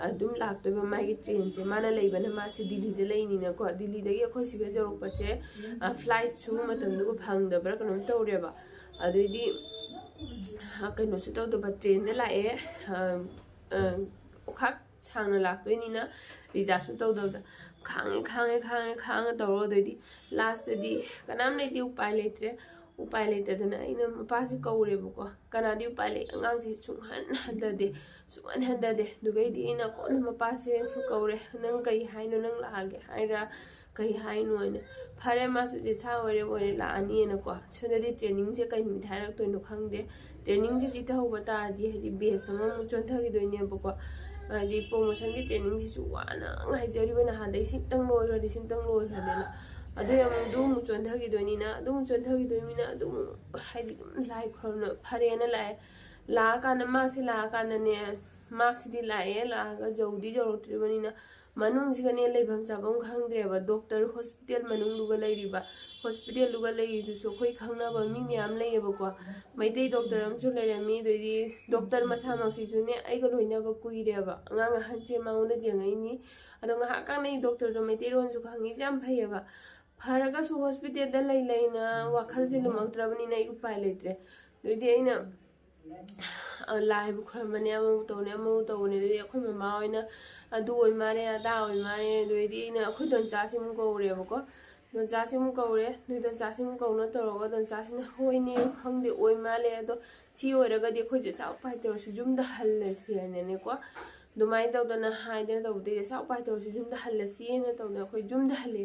ꯑꯗꯨꯝ ꯂꯥꯛꯇꯣꯏꯕ ꯃꯥꯒꯤ ꯇ꯭ꯔꯦꯟꯁꯦ ꯃꯥꯅ ꯂꯩꯕꯅ ꯃꯥꯁꯦ ꯗꯤꯜꯂꯤꯗ ꯂꯩꯅꯤꯅꯀꯣ ꯗꯤꯜꯂꯤꯗꯒꯤ ꯑꯩꯈꯣꯏ ꯁꯤꯒ ꯌꯧꯔꯛꯄꯁꯦ ꯐ꯭ꯂꯥꯏꯠꯁꯨ ꯃꯇꯝꯗꯨꯒ ꯐꯪꯗꯕ꯭ꯔꯥ ꯀꯩꯅꯣꯝ ꯇꯧꯔꯦꯕ ꯑꯗꯨꯏꯗꯤ ꯀꯩꯅꯣꯁꯨ ꯇꯧꯗꯕ ꯇ꯭ꯔꯦꯟꯗ ꯂꯥꯛꯑꯦ ꯈꯥꯛ ꯁꯥꯡꯅ ꯂꯥꯛꯇꯣꯏꯅꯤꯅ ꯔꯤꯖꯥꯔꯞꯁꯨ ꯇꯧꯗꯕꯗ ꯈꯥꯡꯉ ꯇꯧꯔꯣ ꯑꯗꯩꯗꯤ ꯂꯥꯁꯇꯗꯤ ꯀꯅꯥꯝ ꯂꯩꯇꯦ ꯎꯄꯥꯏ ꯂꯩꯇꯗꯅ ꯑꯩꯅ ꯃꯄꯥꯁꯦ ꯀꯧꯔꯦꯕꯀꯣ ꯀꯅꯥꯗꯤ ꯎꯄꯥꯏ ꯂꯩ ꯑꯉꯥꯡꯁꯦ ꯁꯨꯡꯍꯟ ꯍꯟꯊꯗꯦ ꯑꯗꯨꯒꯩꯗꯤ ꯑꯩꯅ ꯀꯣꯟꯅ ꯃꯄꯥꯁꯦ ꯀꯧꯔꯦ ꯅꯪ ꯀꯩ ꯍꯥꯏꯅꯣ ꯅꯪ ꯂꯥꯛꯑꯒꯦ ꯍꯥꯏꯔ ꯀꯩ ꯍꯥꯏꯅꯣ ꯑꯩꯅ ꯐꯔꯦ ꯃꯥꯁꯨ ꯖꯦꯁꯥ ꯑꯣꯏꯔꯦ ꯂꯥꯛꯑꯅꯤꯅꯀꯣ ꯁꯣꯝꯗꯗꯤ ꯇ꯭ꯔꯦꯅꯤꯡꯁꯦ ꯀꯩ ꯅꯨꯃꯤꯠ ꯍꯥꯏꯔꯛꯇꯣꯏꯅꯣ ꯈꯪꯗꯦ ꯇ꯭ꯔꯦꯅꯤꯡꯁꯦ ꯆꯤꯊꯍꯧꯕ ꯇꯥꯔꯗꯤ ꯍꯥꯏꯗꯤ ꯕꯦꯁ ꯑꯃꯃꯨꯛ ꯆꯣꯟꯊꯈꯤꯗꯣꯏꯅꯦꯕꯀꯣ ꯍꯥꯏꯗꯤ ꯄ꯭ꯔꯣꯃꯣꯁꯟꯒꯤ ꯇ꯭ꯔꯦꯅꯤꯡꯁꯤꯁꯨ ꯋꯥꯅ ꯉꯥꯏꯖꯔꯤꯕ ꯅꯍꯥꯟꯗꯩ ꯁꯤꯝꯇꯪ ꯂꯣꯏꯈ꯭ꯔꯗꯤꯅ ꯑꯗꯨꯏ ꯑꯃꯨꯛ ꯆꯣꯟꯊꯈꯤꯗꯣꯏꯅꯤꯅ ꯑꯗꯨꯝ ꯍꯥꯏꯗꯤ ꯑꯗꯨꯝ ꯂꯥꯏ ꯈꯨꯔꯝꯅ ꯐꯔꯦꯅ ꯂꯥꯛꯑꯀꯥꯟꯗ ꯂꯥꯛꯑꯀꯥꯟꯗꯅꯦ ꯃꯥꯛꯁꯤꯗꯤ ꯂꯥꯛꯑꯒ ꯌꯧꯔꯛꯇ꯭ꯔꯤꯕꯅꯤꯅ ꯃꯅꯨꯡꯁꯤꯒꯅꯦ ꯂꯩꯐꯝ ꯆꯥꯐꯝ ꯈꯪꯗ꯭ꯔꯦꯕ ꯗꯣꯛꯇꯔ ꯍꯣꯁꯄꯤꯇꯥꯜ ꯃꯅꯨꯡꯗꯨꯒ ꯂꯩꯔꯤꯕ ꯍꯣꯁꯄꯤꯇꯥꯜꯗꯨꯒ ꯂꯩꯔꯤꯗꯨꯁꯨ ꯑꯩꯈꯣꯏ ꯈꯪꯅꯕ ꯃꯤ ꯃꯌꯥꯝ ꯂꯩꯌꯦꯕꯀꯣ ꯃꯩꯇꯩ ꯗꯣꯛꯇꯔ ꯑꯃꯁꯨ ꯂꯩꯔꯝꯃꯤ ꯑꯗꯩꯗꯤ ꯗꯣꯛꯇꯔ ꯃꯁꯥꯃꯛꯁꯤꯁꯨꯅꯦ ꯑꯩꯒ ꯂꯣꯏꯅꯕ ꯀꯨꯏꯔꯦꯕ ꯑꯉꯥꯡ ꯑꯍꯟꯁꯦ ꯃꯉꯣꯟꯗ ꯌꯦꯡꯉꯛꯏꯅꯤ ꯑꯗꯣ ꯉꯥꯏꯍꯥꯛ ꯀꯥꯟꯅꯩ ꯗꯣꯛꯇꯔꯗꯣ ꯃꯩꯇꯩꯔꯣꯟꯁꯨ ꯈꯪꯉꯤꯁꯦ ꯌꯥꯝ ꯐꯩꯌꯦꯕ ꯐꯔꯒꯁꯨ ꯍꯣꯁꯄꯤꯇꯥꯜꯗ ꯂꯩꯅ ꯋꯥꯈꯜꯁꯦ ꯂꯨꯝꯃꯛꯇ꯭ꯔꯕꯅꯤꯅ ꯑꯩ ꯎꯄꯥꯏ ꯂꯩꯇ꯭ꯔꯦ ꯑꯗꯨꯏꯗꯤ ꯑꯩꯅ ꯂꯥꯏꯕꯨ ꯈꯣꯏꯔꯝꯕꯅꯦ ꯑꯃꯕꯨ ꯇꯧꯕꯅꯦ ꯑꯃꯕꯨ ꯇꯧꯕꯅꯦ ꯑꯗꯨꯗꯤ ꯑꯩꯈꯣꯏ ꯃꯃꯥ ꯍꯣꯏꯅ ꯑꯗꯨ ꯑꯣꯏ ꯃꯥꯜꯂꯦ ꯑꯗꯥ ꯑꯣꯏ ꯃꯥꯜꯂꯦ ꯑꯗꯨꯗꯩꯗꯤ ꯑꯩꯅ ꯑꯩꯈꯣꯏ ꯗꯣꯟꯆꯥꯁꯤꯃꯨꯛ ꯀꯧꯔꯦꯕꯀꯣ ꯗꯣꯟꯆꯥꯁꯤꯃꯨꯛ ꯀꯧꯔꯦ ꯅꯣꯏ ꯗꯣꯟꯆꯥꯁꯤꯃꯨꯛ ꯀꯧꯅ ꯇꯧꯔꯒ ꯗꯣꯟꯆꯥꯁꯤꯅ ꯍꯣꯏꯅꯦ ꯈꯪꯗꯦ ꯑꯣꯏ ꯃꯥꯜꯂꯦ ꯑꯗꯣ ꯁꯤ ꯑꯣꯏꯔꯒꯗꯤ ꯑꯩꯈꯣꯏꯁꯦ ꯑꯆꯥꯄꯣꯠ ꯄꯥꯏ ꯇꯧꯔꯁꯨ ꯌꯨꯝꯗ ꯍꯜꯂꯁꯦꯅꯅꯦꯀꯣ ꯑꯗꯨꯃꯥꯏꯅ ꯇꯧꯗꯅ ꯍꯥꯏꯗꯅ ꯇꯧꯕꯗꯒꯤ ꯑꯆꯥꯄꯣꯠ ꯄꯥꯏ ꯇꯧꯔꯁꯨ ꯌꯨꯝꯗ ꯍꯜꯂꯁꯤꯅ ꯇꯧꯗꯅ ꯑꯩꯈꯣꯏ ꯌꯨꯝꯗ ꯍꯜꯂꯦ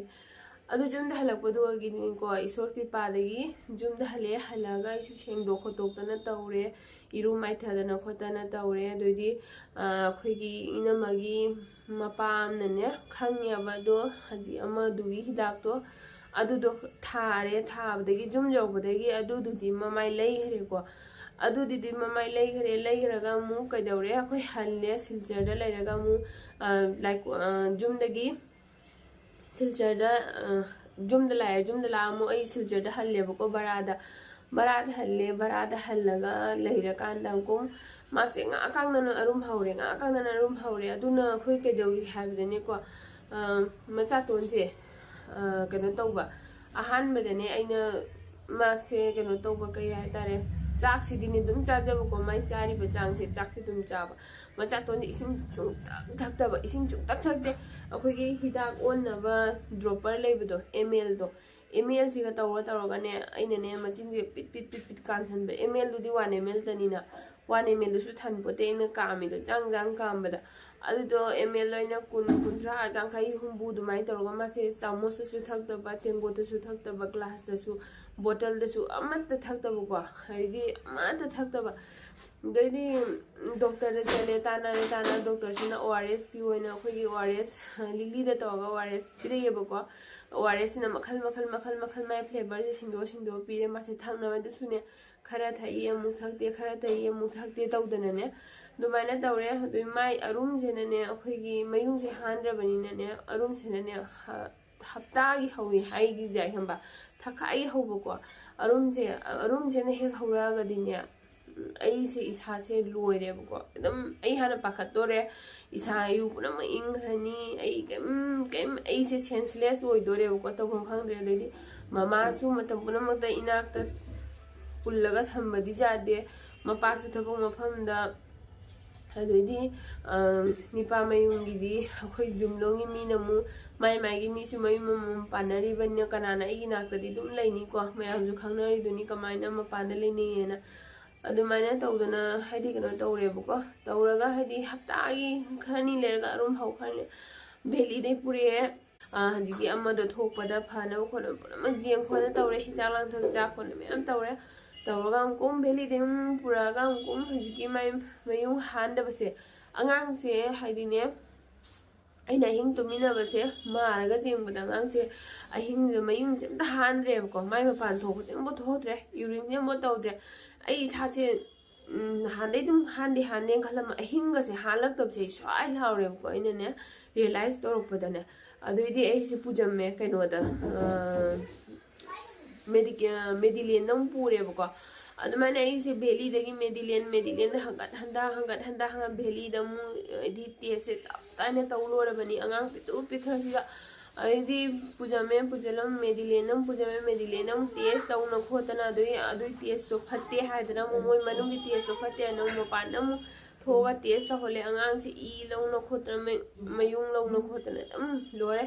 ꯑꯗꯨ ꯌꯨꯝꯗ ꯍꯜꯂꯛꯄꯗꯨꯒꯤꯅꯤꯀꯣ ꯏꯁꯣꯔ ꯀ꯭ꯔꯤꯄꯥꯗꯒꯤ ꯌꯨꯝꯗ ꯍꯜꯂꯛꯑꯦ ꯍꯜꯂꯛꯑꯒ ꯑꯩꯁꯨ ꯁꯦꯡꯗꯣꯛ ꯈꯣꯠꯇꯣꯛꯇꯅ ꯇꯧꯔꯦ ꯏꯔꯨ ꯃꯥꯏꯊꯗꯅ ꯈꯣꯠꯇꯅ ꯇꯧꯔꯦ ꯑꯗꯨꯗꯩꯗꯤ ꯑꯩꯈꯣꯏꯒꯤ ꯏꯅꯝꯃꯒꯤ ꯃꯄꯥ ꯑꯃꯅꯅꯦ ꯈꯪꯉꯦꯕ ꯑꯗꯣ ꯍꯧꯖꯤꯛ ꯑꯃꯗꯨꯒꯤ ꯍꯤꯗꯥꯛꯇꯣ ꯑꯗꯨꯗꯣ ꯊꯥꯔꯦ ꯊꯥꯕꯗꯒꯤ ꯌꯨꯝ ꯌꯧꯕꯗꯒꯤ ꯑꯗꯨꯗꯨꯗꯤ ꯃꯃꯥꯏ ꯂꯩꯈ꯭ꯔꯦꯀꯣ ꯑꯗꯨꯗꯨꯗꯤ ꯃꯃꯥꯏ ꯂꯩꯈ꯭ꯔꯒ ꯑꯃꯨꯛ ꯀꯩꯗꯧꯔꯦ ꯑꯩꯈꯣꯏ ꯍꯜꯂꯦ ꯁꯤꯜꯆꯔꯗ ꯂꯩꯔꯒ ꯑꯃꯨꯛ ꯌꯨꯝꯗꯒꯤ ꯁꯤꯜꯆꯔꯗ ꯌꯨꯝꯗ ꯂꯥꯛꯑꯦ ꯑꯃꯨꯛ ꯑꯩ ꯁꯤꯜꯆꯔꯗ ꯍꯜꯂꯦꯕꯀꯣ ꯕꯔꯥꯗ ꯍꯜꯂꯦ ꯕꯔꯥꯗ ꯍꯜꯂꯒ ꯂꯩꯔꯀꯥꯟꯗ ꯑꯃꯨꯛ ꯃꯥꯁꯦ ꯉꯥ ꯀꯥꯡꯗꯅ ꯑꯔꯨꯝ ꯍꯧꯔꯦ ꯑꯗꯨꯅ ꯑꯩꯈꯣꯏ ꯀꯩꯗꯧꯔꯤ ꯍꯥꯏꯕꯗꯅꯦꯀꯣ ꯃꯆꯥꯇꯣꯟꯁꯦ ꯀꯩꯅꯣ ꯇꯧꯕ ꯑꯍꯥꯟꯕꯗꯅꯦ ꯑꯩꯅ ꯃꯥꯁꯦ ꯀꯩꯅꯣ ꯇꯧꯕ ꯀꯩ ꯍꯥꯏꯇꯥꯔꯦ ꯆꯥꯛꯁꯤꯗꯤꯅꯦ ꯑꯗꯨꯝ ꯆꯥꯖꯕꯀꯣ ꯃꯥꯏ ꯆꯥꯔꯤꯕ ꯆꯥꯡꯁꯦ ꯆꯥꯛꯁꯦ ꯑꯗꯨꯝ ꯆꯥꯕ ꯃꯆꯥꯇꯣꯟꯁꯦ ꯏꯁꯤꯡ ꯁꯨꯡꯊꯛ ꯊꯛꯇꯕ ꯏꯁꯤꯡ ꯁꯨꯡꯊꯛ ꯊꯛꯇꯦ ꯑꯩꯈꯣꯏꯒꯤ ꯍꯤꯗꯥꯛ ꯑꯣꯟꯅꯕ ꯗ꯭ꯔꯣꯄꯔ ꯂꯩꯕꯗꯣ ꯑꯦꯝ ꯑꯦꯜꯁꯤꯒ ꯇꯧꯔꯒꯅꯦ ꯑꯩꯅꯅꯦ ꯃꯆꯤꯟꯁꯦ ꯄꯤꯠ ꯀꯥꯟꯍꯟꯕ ꯑꯦꯝ ꯑꯦꯜꯗꯨꯗꯤ 1 ml ꯇꯅꯤꯅ 1 ml ꯊꯟꯄꯣꯠꯇꯦ ꯑꯩꯅ ꯀꯥꯝꯃꯤꯗꯣ ꯖꯥꯡ ꯀꯥꯝꯕꯗ ꯑꯗꯨꯗꯣ ML ꯑꯣꯏꯅ 10, 30, 40, 50 ꯑꯗꯨꯃꯥꯏꯅ ꯇꯧꯔꯒ ꯃꯥꯁꯦ ꯆꯥꯃꯁꯇꯁꯨ ꯊꯛꯇꯕ ꯇꯦꯡꯀꯣꯠꯇꯁꯨ ꯊꯛꯇꯕ ꯒ꯭ꯂꯥꯁꯇꯁꯨ ꯕꯣꯇꯜꯗꯁꯨ ꯑꯃꯠꯇ ꯊꯛꯇꯕꯀꯣ ꯍꯥꯏꯗꯤ ꯑꯃꯠꯇ ꯊꯛꯇꯕ ꯑꯗꯩꯗꯤ ꯗꯣꯛꯇꯔꯗ ꯆꯠꯂꯦ ꯇꯥꯟꯅꯔꯦ ꯗꯣꯛꯇꯔꯁꯤꯅ ORS ꯄꯤꯌꯨ ꯑꯣꯏꯅ ꯑꯩꯈꯣꯏꯒꯤ ORS ꯂꯤꯛꯂꯤꯗ ꯇꯧꯔꯒ ORS ꯄꯤꯔꯛꯑꯦꯕꯀꯣ ORSꯁꯤꯅ ꯃꯈꯜ ꯃꯥꯏ ꯐ꯭ꯂꯦꯚꯔꯁꯦ ꯁꯤꯟꯗꯣꯛ ꯄꯤꯔꯦ ꯃꯥꯁꯦ ꯊꯛꯅꯕ ꯑꯗꯨꯁꯨꯅꯦ ꯈꯔ ꯊꯛꯏ ꯑꯃꯨꯛ ꯊꯛꯇꯦ ꯈꯔ ꯊꯛꯏ ꯑꯃꯨꯛ ꯊꯛꯇꯦ ꯇꯧꯗꯅꯅꯦ ꯑꯗꯨꯃꯥꯏꯅ ꯇꯧꯔꯦ ꯑꯗꯨꯏ ꯃꯥꯏ ꯑꯔꯨꯝꯁꯤꯅꯅꯦ ꯑꯩꯈꯣꯏꯒꯤ ꯃꯌꯨꯡꯁꯦ ꯍꯥꯟꯗ꯭ꯔꯕꯅꯤꯅꯅꯦ ꯑꯔꯨꯝꯁꯤꯅꯅꯦ ꯍꯞꯇꯥꯒꯤ ꯍꯧꯋꯤ ꯍꯥꯏꯒꯤꯖꯥꯏ ꯈꯪꯕ ꯊꯈꯥꯏꯒꯤ ꯍꯧꯕꯀꯣ ꯑꯔꯨꯝꯁꯤꯅ ꯍꯦꯛ ꯍꯧꯔꯛꯑꯒꯗꯤꯅꯦ ꯑꯩꯁꯦ ꯏꯁꯥꯁꯦ ꯂꯣꯏꯔꯦꯕꯀꯣ ꯑꯗꯨꯝ ꯑꯩ ꯍꯥꯟꯅ ꯄꯥꯈꯠꯇꯣꯔꯦ ꯏꯁꯥ ꯑꯌꯨ ꯄꯨꯝꯅꯃꯛ ꯏꯪꯈ꯭ꯔꯅꯤ ꯑꯩ ꯀꯩꯝ ꯑꯩꯁꯦ ꯁꯦꯟꯁꯂꯦꯁ ꯑꯣꯏꯗꯣꯔꯦꯕꯀꯣ ꯇꯧꯐꯝ ꯈꯪꯗ꯭ꯔꯦ ꯑꯗꯩꯗꯤ ꯃꯃꯥꯁꯨ ꯃꯇꯝ ꯄꯨꯝꯅꯃꯛꯇ ꯏꯅꯥꯛꯇ ꯄꯨꯜꯂꯒ ꯊꯝꯕꯗꯤ ꯌꯥꯗꯦ ꯃꯄꯥꯁꯨ ꯊꯕꯛ ꯃꯐꯝꯗ ꯑꯗꯩꯗꯤ ꯅꯤꯄꯥ ꯃꯌꯨꯝꯒꯤꯗꯤ ꯑꯩꯈꯣꯏ ꯌꯨꯝꯂꯣꯡꯒꯤ ꯃꯤꯅ ꯑꯃꯨꯛ ꯃꯥꯏꯒꯤ ꯃꯤꯁꯨ ꯃꯌꯨꯝ ꯑꯃꯃꯝ ꯄꯥꯟꯅꯔꯤꯕꯅꯤꯅ ꯀꯅꯥꯅ ꯑꯩꯒꯤ ꯅꯥꯛꯇꯗꯤ ꯑꯗꯨꯝ ꯂꯩꯅꯤꯀꯣ ꯃꯌꯥꯝꯁꯨ ꯈꯪꯅꯔꯤꯗꯨꯅꯤ ꯀꯃꯥꯏꯅ ꯃꯄꯥꯟꯗ ꯂꯩꯅꯩꯌꯦꯅ ꯑꯗꯨꯃꯥꯏꯅ ꯇꯧꯗꯅ ꯍꯥꯏꯗꯤ ꯀꯩꯅꯣ ꯇꯧꯔꯦꯕꯀꯣ ꯇꯧꯔꯒ ꯍꯥꯏꯗꯤ ꯍꯞꯇꯥꯒꯤ ꯈꯔꯅꯤ ꯂꯩꯔꯒ ꯑꯔꯨꯝ ꯍꯧꯈ꯭ꯔꯅꯤ ꯚꯦꯂꯤꯗꯩ ꯄꯨꯔꯛꯑꯦ ꯍꯧꯖꯤꯛꯀꯤ ꯑꯃꯗꯣ ꯊꯣꯛꯄꯗ ꯐꯅꯕ ꯈꯣꯠꯅꯕ ꯄꯨꯝꯅꯃꯛ ꯌꯦꯡ ꯈꯣꯠꯅ ꯇꯧꯔꯦ ꯍꯤꯗꯥꯛ ꯂꯥꯡꯊꯛ ꯆꯥ ꯈꯣꯠꯅ ꯃꯌꯥꯝ ꯇꯧꯔꯦ ꯇꯧꯔꯒ ꯑꯃꯨꯛ ꯚꯦꯂꯤꯗꯩ ꯄꯨꯔꯛꯑꯒ ꯑꯃꯨꯛ ꯍꯧꯖꯤꯛꯀꯤ ꯃꯌꯨꯡ ꯍꯥꯟꯗꯕꯁꯦ ꯑꯉꯥꯡꯁꯦ ꯍꯥꯏꯗꯤꯅꯦ ꯑꯩꯅ ꯑꯍꯤꯡ ꯇꯨꯝꯃꯤꯟꯅꯕꯁꯦ ꯃꯥꯔꯒ ꯆꯦꯡꯕꯗ ꯑꯉꯥꯡꯁꯦ ꯑꯍꯤꯡꯗ ꯃꯌꯨꯡꯁꯦ ꯑꯝꯇ ꯍꯥꯟꯗ꯭ꯔꯦꯕꯀꯣ ꯃꯥꯏ ꯃꯄꯥꯟ ꯊꯣꯛꯄꯁꯦ ꯑꯃꯐꯥꯎ ꯊꯣꯛꯇ꯭ꯔꯦ ꯌꯨꯔꯤꯟꯁꯦ ꯑꯃꯐꯥꯎ ꯇꯧꯗ꯭ꯔꯦ ꯑꯩ ꯏꯁꯥꯁꯦ ꯅꯍꯥꯟꯗꯩ ꯑꯗꯨꯝ ꯍꯥꯟꯗꯦꯅ ꯈꯜꯂꯝꯕ ꯑꯍꯤꯡꯒꯁꯦ ꯍꯥꯜꯂꯛꯇꯕꯁꯦ ꯁ꯭ꯋꯥꯏ ꯂꯥꯎꯔꯦꯕꯀꯣ ꯑꯩꯅꯅꯦ ꯔꯤꯌꯦꯂꯥꯏꯁ ꯇꯧꯔꯛꯄꯗꯅꯦ ꯑꯗꯨꯏꯗꯤ ꯑꯩꯁꯦ ꯄꯨꯖꯝꯃꯦ ꯀꯩꯅꯣꯗ ꯃꯦꯗꯤꯂꯦꯟꯗ ꯑꯃꯨꯛ ꯄꯨꯔꯦꯕꯀꯣ ꯑꯗꯨꯃꯥꯏꯅ ꯑꯩꯁꯦ ꯚꯦꯂꯤꯗꯒꯤ ꯃꯦꯗꯤꯂꯦꯟꯗ ꯍꯪꯒꯠ ꯍꯟꯗ ꯚꯦꯂꯤꯗ ꯑꯃꯨꯛ ꯍꯥꯏꯗꯤ ꯇꯦꯁꯁꯦ ꯇꯞ ꯇꯥꯏꯅ ꯇꯧ ꯂꯣꯏꯔꯕꯅꯤ ꯑꯉꯥꯡ ꯄꯤꯛꯈ꯭ꯔꯁꯤꯒ ꯑꯗꯩꯗꯤ ꯄꯨꯖꯜꯂꯝ ꯃꯦꯗꯤꯂꯦꯟꯗ ꯑꯃꯨꯛ ꯃꯦꯗꯤꯂꯦꯟꯗ ꯑꯃꯨꯛ ꯇꯦꯁ ꯇꯧꯅ ꯈꯣꯠꯇꯅ ꯑꯗꯨꯏ ꯇꯦꯁꯇꯣ ꯐꯠꯇꯦ ꯍꯥꯏꯗꯅ ꯑꯃꯨꯛ ꯃꯣꯏ ꯃꯅꯨꯡꯒꯤ ꯇꯦꯁꯇꯣ ꯐꯠꯇꯦ ꯍꯥꯏꯅ ꯑꯃꯨꯛ ꯃꯄꯥꯟꯗ ꯑꯃꯨꯛ ꯊꯣꯛꯑꯒ ꯇꯦꯁ ꯇꯧꯍꯜꯂꯦ ꯑꯉꯥꯡꯁꯦ ꯏ ꯂꯧꯅ ꯈꯣꯠꯇꯅ ꯃꯌꯨꯡ ꯂꯧꯅ ꯈꯣꯠꯇꯅ ꯑꯗꯨꯝ ꯂꯣꯏꯔꯦ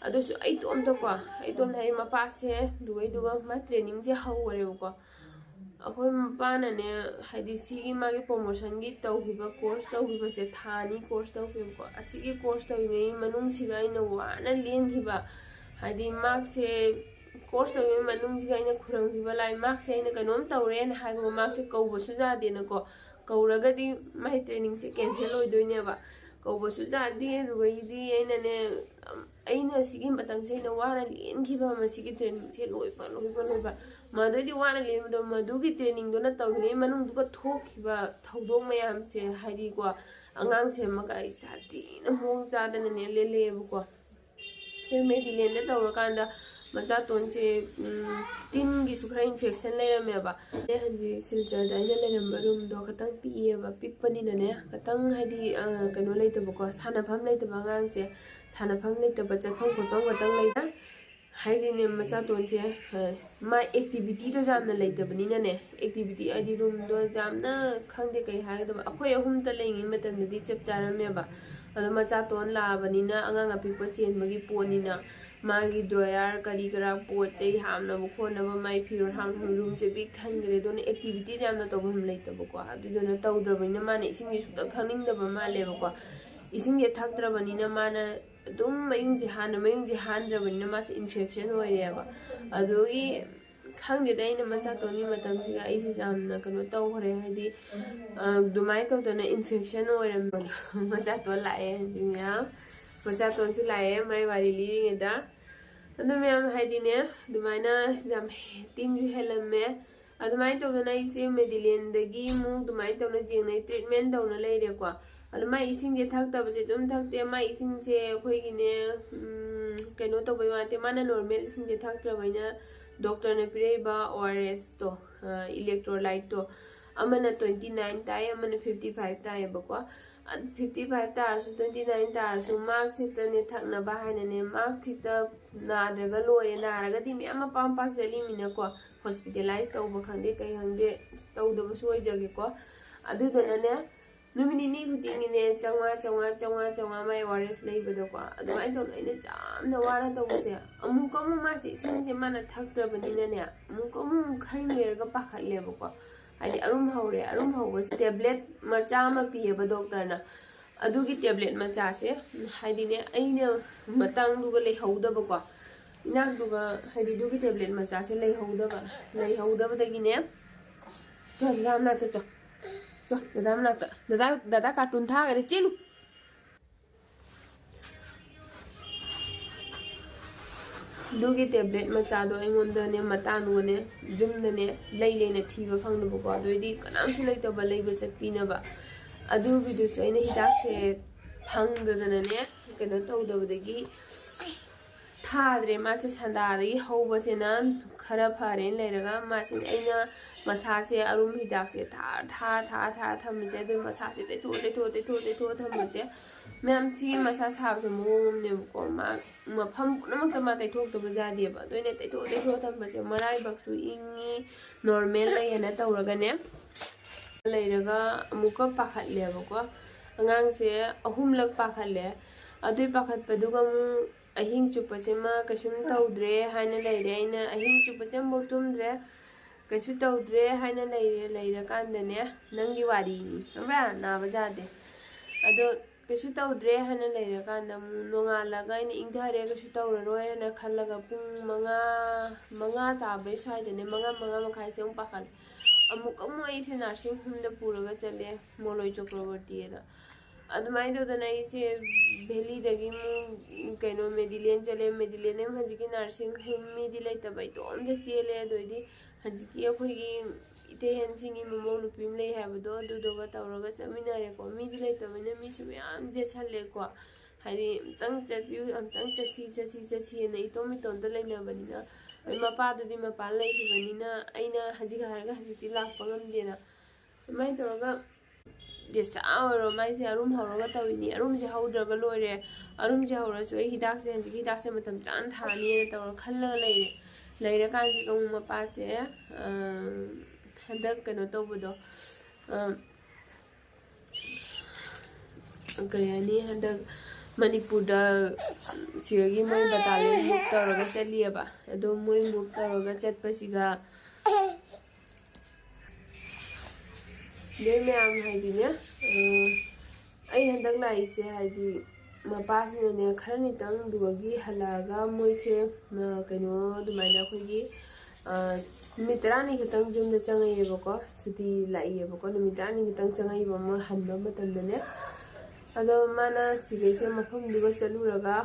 ꯑꯗꯨꯁꯨ ꯑꯩ ꯏꯇꯣꯝꯇ ꯍꯥꯏꯗꯤ ꯃꯄꯥꯁꯦ ꯑꯗꯨꯒ ꯃꯥ ꯇ꯭ꯔꯦꯅꯤꯡꯁꯦ ꯍꯧꯈꯔꯦꯕꯀꯣ ꯑꯩꯈꯣꯏ ꯃꯄꯥꯅꯅꯦ ꯍꯥꯏꯗꯤ ꯁꯤꯒꯤ ꯃꯥꯒꯤ ꯄ꯭ꯔꯣꯃꯣꯁꯟꯒꯤ ꯇꯧꯈꯤꯕ ꯀꯣꯔꯁ ꯇꯧꯈꯤꯕꯁꯦ ꯊꯥ 2 ꯀꯣꯔꯁ ꯇꯧꯈꯤꯕꯀꯣ ꯑꯁꯤꯒꯤ ꯀꯣꯔꯁ ꯇꯧꯔꯤꯉꯩ ꯃꯅꯨꯡꯁꯤꯒ ꯑꯩꯅ ꯋꯥꯅ ꯂꯦꯟꯈꯤꯕ ꯍꯥꯏꯗꯤ ꯃꯥꯛꯁꯦ ꯀꯣꯔꯁ ꯇꯧꯔꯤꯉꯩ ꯃꯅꯨꯡꯁꯤꯒ ꯑꯩꯅ ꯈꯨꯔꯝꯈꯤꯕ ꯂꯥꯏ ꯃꯥꯛꯁꯦ ꯑꯩꯅ ꯀꯩꯅꯣꯝ ꯇꯧꯔꯦꯅ ꯍꯥꯏꯕꯒ ꯃꯥꯛꯁꯦ ꯀꯧꯕꯁꯨ ꯌꯥꯗꯦꯅꯀꯣ ꯀꯧꯔꯒꯗꯤ ꯃꯥꯏ ꯇ꯭ꯔꯦꯅꯤꯡꯁꯦ ꯀꯦꯟꯁꯦꯜ ꯑꯣꯏꯗꯣꯏꯅꯦꯕ ꯀꯧꯕꯁꯨ ꯌꯥꯗꯦ ꯑꯗꯨꯒꯩꯗꯤ ꯑꯩꯅ ꯁꯤꯒꯤ ꯃꯇꯝꯁꯦ ꯑꯩꯅ ꯋꯥꯅ ꯂꯦꯟꯈꯤꯕ ꯃꯁꯤꯒꯤ ꯇ꯭ꯔꯦꯅꯤꯡꯁꯦ ꯂꯣꯏꯕ ꯃꯗꯨꯏꯗꯤ ꯋꯥꯅ ꯂꯦꯟꯕꯗꯣ ꯃꯗꯨꯒꯤ ꯇ꯭ꯔꯦꯅꯤꯡꯗꯨꯅ ꯇꯧꯔꯤꯉꯩ ꯃꯅꯨꯡꯗꯨꯒ ꯊꯣꯛꯈꯤꯕ ꯊꯧꯗꯣꯛ ꯃꯌꯥꯝꯁꯦ ꯍꯥꯏꯗꯤꯀꯣ ꯑꯉꯥꯡ ꯁꯦꯝꯃꯒ ꯑꯩ ꯁꯥꯊꯤꯅ ꯃꯑꯣꯡ ꯆꯥꯗꯅꯅꯦ ꯂꯦꯜꯂꯛꯑꯦꯕꯀꯣ ꯃꯦꯗꯤꯂꯦꯟꯗ ꯇꯧꯔꯀꯥꯟꯗ ꯃꯆꯥꯇꯣꯟꯁꯦ ꯇꯤꯟꯒꯤꯁꯨ ꯈꯔ ꯏꯟꯐꯦꯛꯁꯟ ꯂꯩꯔꯝꯃꯦꯕ ꯍꯧꯖꯤꯛ ꯁꯤꯜꯆꯔꯗ ꯑꯩꯅ ꯂꯩꯔꯝꯕ ꯔꯨꯝꯗꯣ ꯈꯤꯇꯪ ꯄꯤꯛꯑꯦꯕ ꯄꯤꯛꯄꯅꯤꯅꯅꯦ ꯈꯤꯇꯪ ꯍꯥꯏꯗꯤ ꯀꯩꯅꯣ ꯂꯩꯇꯕꯀꯣ ꯁꯥꯟꯅꯐꯝ ꯂꯩꯇꯕ ꯑꯉꯥꯡꯁꯦ ꯁꯥꯟꯅꯐꯝ ꯂꯩꯇꯕ ꯆꯠꯐꯝ ꯈꯣꯠꯐꯝ ꯈꯛꯇꯪ ꯂꯩꯅ हाइदिने मचातोनसे मा एक्टिविटी तो जामना लेतबनिनाने एक्टिविटी आदि रूम दो जामना खंगदे कई हागदब अखोय अहुम त लेंगी मतंददी चप चारमेबा अदो मचातोन लाबनिना अंगांग अपिपो चेनबगी पोनिना मागी ड्रॉयर करी करा पोत चै हामनब खोनब माई फिरोन हामन रूम से बिग थनगरे दोन एक्टिविटी जामना तोबम लेतबको अदुदोना तौद्रबनिना माने इसिंगे सुतक थनिंगदब मालेबको इसिंगे थक्त्रबनिना माना तुम मयूंजे हानद्रबनिना मासे इन्फेक्शन होइरेबा अदुगी खंगदे अइना मचातोनी मतमसिगा आइसे जामना कनो तौखरे हाइदि दुमाइ तौदना इन्फेक्शन होइरम मचातोन लाए जिमिया मचातोनसु लाए माइ वारी लिरिङेदा अदु म्याम हाइदिने दुमाइना जाम तिनजु हेलमे अदुमाइ तौदना इसे मेडिलेनदगी मु दुमाइ तौना जेंगनै ट्रीटमेंट तौना लेइरेको अदु माइ इसिंजे थक्तबसे दुम थक्ते माइ इसिंसे अखोइगिने कनो तौबै वाते माना नॉर्मल इसिंजे थक्त्रबैना डॉक्टर ने पिरेबा ORS तो इलेक्ट्रोलाइट तो अमना 29 ताई अमना 55 ताई बको 55 तारसु 29 तारसु मार्क सितने थक्नबा हाइनने मार्क थित नाद्रगा लोरे नारगदि म्याम पाम पाक चलिमिनको हॉस्पिटलाइज तौब खंगे कई हंगे तौदबसु ओइजगेको अदुदनने नुमिनिनी खुदिंगिने चंगा माय ORS लेबदको अदुमाइ तौना इने जामना वारा तौबसे अमुकमु मासे इसिंसे माना थक्त्रबनिनने अमुकमु खैलेरगा पाखलेबको हाइदि अरुम हौबस टैबलेट मचा मा पिएबा डॉक्टरना अदुगी टैबलेट मचासे हाइदिने अइने मतंगदुगा लेहौदबको इनाकदुगा हाइदि दुगी टैबलेट मचासे लेहौदबदगिने दादा तो चो दादा कार्टून था करे चलू दुगी टैबलेट मचादो अइंगोंदने मतानुने जुमदने लेने थीबा फंगनबको अदोइदि कनामसु लेतबा लेबा चटपिनबा अदुगिदुसु अइना हिदासे फंगदनने कनो तौदबदगी थाद्रे मासे संदादगी हौबसेना खरा फरेन लेरगा मासे अइना मसासे अरुम हिदासे था थमसे अदु मसासे तेथो थमसे मैम सी मसा साबसे मोमनेबको मफम पुनमक मा तैथोक्तब जादेबा दोइने तेथो थमसे मराइ बक्सु इंगी नॉर्मल लेना तौरगने लेरगा अमुका पाखतलेबको अंगांगसे अहुमलक पाखतले अदुइ पाखतपदुगा मु अहिंग चुपसे मा कसुम तौद्रे हाइना लेरे अइना अहिंग चुपसे मो तुमद्रे कसु तौद्रे हाइना लेरे कांदने नंगी वारीनी हमरा नाबा जादे अदो कसु तौद्रे हाइना लेरे कांदा नोंगालगा अइना इंधरे कसु तौररोय हाइना खल्लगा पुंग मंगा ताबे साइदने मंगा मखाइसे उम पाखल अमुकमु अइसे नर्सिंग होमदा पुरगा चले मोलोय चक्रवर्तीना अदुमाइ दोदना इसे भेलीदगी मु कनो मेडिलेन चले मेडिलेन हजिकी नर्सिंग होम मिदि लेतबै तोमदे चेले दोइदि हजिकी अखोइगी इतेहनसिंगी ममो नुपिम ले हाबदो दुदोगा तौरगा चमिनारेको मिदि लेतबैना मिसु याम जेसलेको हाइदि तंग चपिउ तंग चसी ने इतोमितोंदा लेनबनिना मपादुदि मपान लेहिबनिना अइना हजिका हारगा हजिति लाक्पा ngamdena mai तौरगा जेसा औरो माइसे अरुम हौरगा तविनी अरुम जे हौद्रगा लोरे अरुम जे हौरसु हिदाकसे हजिकी हिदाकसे मतम चान थानी तौर खल्लगा लेरे कांजी गमु मपासे हदक कनो तौबदो कयानी हदक मणिपुरदा सिरगी मोय बटालियन मुक तौरगा चलिएबा अदो मोय मुक तौरगा चटपसिगा दे मैम हाइदिने अई हंदक लाइसे हाइदि मपासने खरनितंग दुगी हलागा मोइसे कनो दुमाइना अखोइगी नुमितरानी खतंग जुमदा चंगइबको सुति लाइबको नुमितरानी खतंग चंगइबो म हनबा मतंदने अदो माना सिगैसे मफम दुगा चलुरगा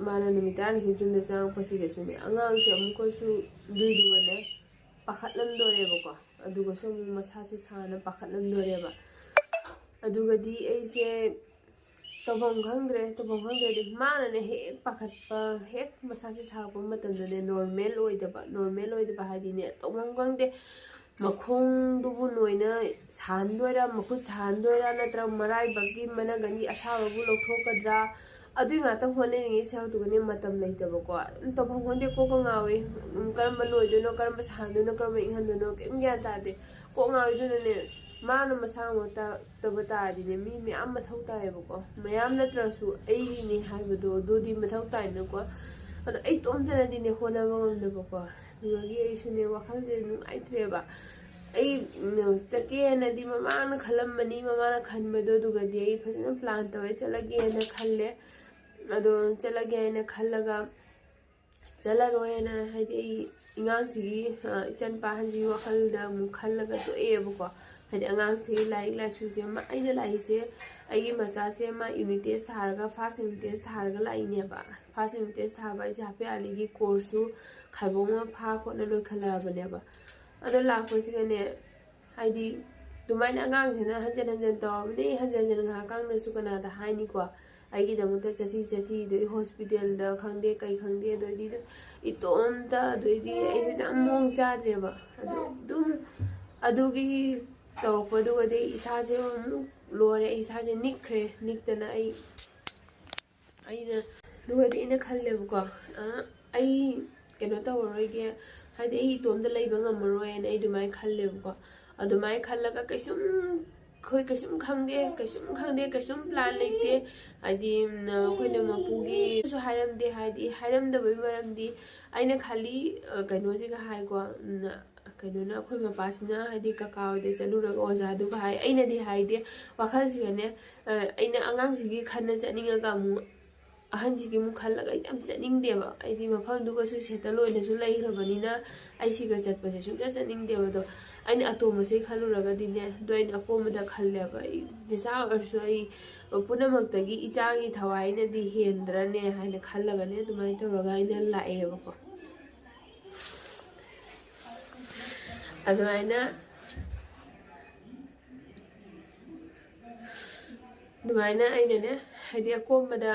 माना नुमितरानी ख जुमदा चंग पसिगसुने अंगांगसे अमुकोसु दुइदुगने पाखतलम दोरेबको अदुगा सो मसासे साना पाखतलम दोरेबा अदुगदी ऐसे तबम खंग्रे माना ने हेक पाखतपा हेक मसासे सापा मतंदने नॉर्मल ओइदबा हादिने तबम खंगदे मखोंग दुबु नोइना सानदोरा मखुत सानदोरा नत्रा मराइ बगी मनगनी असाबबु लौथोकद्रा ꯑꯗꯨꯏ ꯉꯥꯛꯇꯪ ꯍꯣꯠꯅꯔꯤꯉꯩ ꯁꯔꯨꯛꯇꯨꯒꯅꯦ ꯃꯇꯝ ꯂꯩꯇꯕꯀꯣ ꯇꯧꯐꯝ ꯈꯪꯗꯦ ꯀꯣꯛꯀ ꯉꯥꯎꯋꯦ ꯀꯔꯝꯕ ꯂꯣꯏꯗꯣꯏꯅꯣ ꯀꯔꯝꯕ ꯁꯥꯍꯟꯗꯣꯏꯅꯣ ꯀꯔꯝꯕ ꯏꯪꯍꯟꯗꯣꯏꯅꯣ ꯀꯩꯝ ꯒ꯭ꯌꯥꯟ ꯇꯥꯗꯦ ꯀꯣꯛ ꯉꯥꯎꯋꯤꯗꯨꯅꯅꯦ ꯃꯥꯅ ꯃꯁꯥꯃꯛꯇꯕ ꯇꯥꯔꯗꯤꯅꯦ ꯃꯤ ꯃꯌꯥꯝ ꯃꯊꯧ ꯇꯥꯏꯌꯦꯕꯀꯣ ꯃꯌꯥꯝ ꯅꯠꯇ꯭ꯔꯁꯨ ꯑꯩꯅꯦ ꯍꯥꯏꯕꯗꯣ ꯑꯗꯨꯗꯤ ꯃꯊꯧ ꯇꯥꯏꯅꯀꯣ ꯑꯗꯣ ꯑꯩ ꯇꯣꯝꯇꯅꯗꯤꯅꯦ ꯍꯣꯠꯅꯕ ꯉꯝꯗꯕꯀꯣ ꯑꯗꯨꯗꯒꯤ ꯑꯩꯁꯨꯅꯦ ꯋꯥꯈꯜꯁꯦ ꯅꯨꯡꯉꯥꯏꯇ꯭ꯔꯦꯕ ꯑꯩ ꯆꯠꯀꯦꯅꯗꯤ ꯃꯃꯥꯅ ꯈꯜꯂꯝꯕꯅꯤ ꯃꯃꯥꯅ ꯈꯟꯕꯗꯣ ꯑꯗꯨꯒꯗꯤ ꯑꯩ ꯐꯖꯅ ꯄ꯭ꯂꯥꯟ ꯇꯧꯔꯦ ꯆꯠꯂꯒꯦꯅ ꯈꯜꯂꯦ ꯑꯗꯣ ꯆꯠꯂꯒꯦ ꯍꯥꯏꯅ ꯈꯜꯂꯒ ꯆꯠꯂꯔꯣꯏꯅ ꯍꯥꯏꯗꯤ ꯑꯩ ꯑꯉꯥꯡꯁꯤꯒꯤ ꯏꯆꯟ ꯄꯥꯍꯟꯁꯤꯒꯤ ꯋꯥꯈꯜꯗ ꯑꯃꯨꯛ ꯈꯜꯂꯒ ꯇꯣꯛꯑꯦꯕꯀꯣ ꯍꯥꯏꯗꯤ ꯑꯉꯥꯡꯁꯤꯒꯤ ꯂꯥꯏꯔꯤꯛ ꯂꯥꯏꯁꯨꯁꯦ ꯑꯩꯅ ꯂꯥꯛꯏꯁꯦ ꯑꯩꯒꯤ ꯃꯆꯥꯁꯦ ꯃꯥ ꯌꯨꯅꯤꯠ ꯇꯦꯁ ꯊꯥꯔꯒ ꯐꯥꯔꯁ ꯌꯨꯅꯤꯠ ꯇꯦꯁ ꯊꯥꯔꯒ ꯂꯥꯛꯏꯅꯦꯕ ꯐꯥꯔꯁ ꯌꯨꯅꯤꯠ ꯇꯦꯁ ꯊꯥꯕ ꯑꯩꯁꯦ ꯍꯥꯞꯄ ꯌꯥꯔꯤꯒꯤ ꯀꯣꯔꯁꯁꯨ ꯈꯥꯏꯕꯣꯡ ꯑꯃ ꯐꯥ ꯈꯣꯠꯅ ꯂꯣꯏꯈꯠꯂꯛꯑꯕꯅꯦꯕ ꯑꯗꯣ ꯂꯥꯛꯄꯁꯤꯒꯅꯦ ꯍꯥꯏꯗꯤ ꯑꯗꯨꯃꯥꯏꯅ ꯑꯉꯥꯡꯁꯤꯅ ꯍꯟꯖꯤꯟ ꯍꯟꯖꯤꯟ ꯇꯧꯔꯕꯅꯤ ꯍꯟꯖꯤꯟ ꯍꯟꯖꯤꯟ ꯉꯥꯏꯍꯥꯛꯀꯥꯟꯗꯁꯨ ꯀꯅꯥꯗ ꯍꯥꯏꯅꯤꯀꯣ ꯑꯩꯒꯤꯗꯃꯛꯇ ꯆꯠꯁꯤ ꯑꯗꯩ ꯍꯣꯁꯄꯤꯇꯥꯜꯗ ꯈꯪꯗꯦ ꯀꯩ ꯈꯪꯗꯦ ꯑꯗꯩꯗꯤ ꯏꯇꯣꯝꯇ ꯑꯗꯩꯗꯤ ꯑꯩꯁꯦ ꯌꯥꯝ ꯃꯑꯣꯡ ꯆꯥꯗ꯭ꯔꯦꯕ ꯑꯗꯣ ꯑꯗꯨꯝ ꯑꯗꯨꯒꯤ ꯇꯧꯔꯛꯄꯗꯨꯒꯗꯤ ꯏꯁꯥꯁꯦ ꯑꯃꯨꯛ ꯂꯣꯏꯔꯦ ꯏꯁꯥꯁꯦ ꯅꯤꯛꯈ꯭ꯔꯦ ꯅꯤꯛꯇꯅ ꯑꯩꯅ ꯑꯗꯨꯒꯗꯤ ꯑꯩꯅ ꯈꯜꯂꯦꯕꯀꯣ ꯑꯩ ꯀꯩꯅꯣ ꯇꯧꯔꯔꯣꯏꯒꯦ ꯍꯥꯏꯗꯤ ꯑꯩ ꯏꯇꯣꯝꯗ ꯂꯩꯕ ꯉꯝꯃꯔꯣꯏꯅ ꯑꯩ ꯑꯗꯨꯃꯥꯏꯅ ꯈꯜꯂꯦꯕꯀꯣ ꯑꯗꯨꯃꯥꯏꯅ ꯈꯜꯂꯒ ꯑꯩꯈꯣꯏ ꯀꯩꯁꯨꯝ ꯈꯪꯗꯦ ꯀꯩꯁꯨꯝ ꯄ꯭ꯂꯥꯟ ꯂꯩꯇꯦ ꯍꯥꯏꯗꯤ ꯑꯩꯈꯣꯏꯅ ꯃꯄꯨꯒꯤꯁꯨ ꯍꯥꯏꯔꯝꯗꯦ ꯍꯥꯏꯗꯤ ꯍꯥꯏꯔꯝꯗꯕꯒꯤ ꯃꯔꯝꯗꯤ ꯑꯩꯅ ꯈꯜꯂꯤ ꯀꯩꯅꯣꯁꯤꯒ ꯍꯥꯏꯀꯣ ꯀꯩꯅꯣꯅ ꯑꯩꯈꯣꯏ ꯃꯄꯥꯁꯤꯅ ꯍꯥꯏꯗꯤ ꯀꯀꯥ ꯍꯣꯏꯗ ꯆꯠꯂꯨꯔꯒ ꯑꯣꯖꯥꯗꯨꯒ ꯍꯥꯏ ꯑꯩꯅꯗꯤ ꯍꯥꯏꯗꯦ ꯋꯥꯈꯜꯁꯤꯒꯅꯦ ꯑꯩꯅ ꯑꯉꯥꯡꯁꯤꯒꯤ ꯈꯟꯅ ꯆꯠꯅꯤꯡꯉꯒ ꯑꯃꯨꯛ ꯑꯍꯟꯁꯤꯒꯤ ꯑꯃꯨꯛ ꯈꯜꯂꯒ ꯑꯩ ꯌꯥꯝ ꯆꯠꯅꯤꯡꯗꯦꯕ ꯑꯩꯗꯤ ꯃꯐꯝꯗꯨꯒꯁꯨ ꯁꯦꯇꯜ ꯑꯣꯏꯅꯁꯨ ꯂꯩꯈ꯭ꯔꯕꯅꯤꯅ ꯑꯩꯁꯤꯒ ꯆꯠꯄꯁꯦ ꯁꯨꯡꯆꯠ ꯆꯠꯅꯤꯡꯗꯦꯕ ꯑꯗꯣ ꯑꯩꯅ ꯑꯇꯣꯝꯕꯁꯦ ꯈꯜꯂꯨꯔꯒꯗꯤꯅꯦ ꯑꯗꯣ ꯑꯩꯅ ꯑꯀꯣꯝꯕꯗ ꯈꯜꯂꯦꯕ ꯑꯩ ꯏꯆꯥ ꯑꯣꯏꯔꯁꯨ ꯑꯩ ꯄꯨꯝꯅꯃꯛꯇꯒꯤ ꯏꯆꯥꯒꯤ ꯊꯋꯥꯏꯅꯗꯤ ꯍꯦꯟꯗ꯭ꯔꯅꯦ ꯍꯥꯏꯅ ꯈꯜꯂꯒꯅꯦ ꯑꯗꯨꯃꯥꯏꯅ ꯇꯧꯔꯒ ꯑꯩꯅ ꯂꯥꯛꯑꯦꯕꯀꯣ ꯑꯗꯨꯃꯥꯏꯅ ꯑꯩꯅꯅꯦ ꯍꯥꯏꯗꯤ ꯑꯀꯣꯝꯕꯗ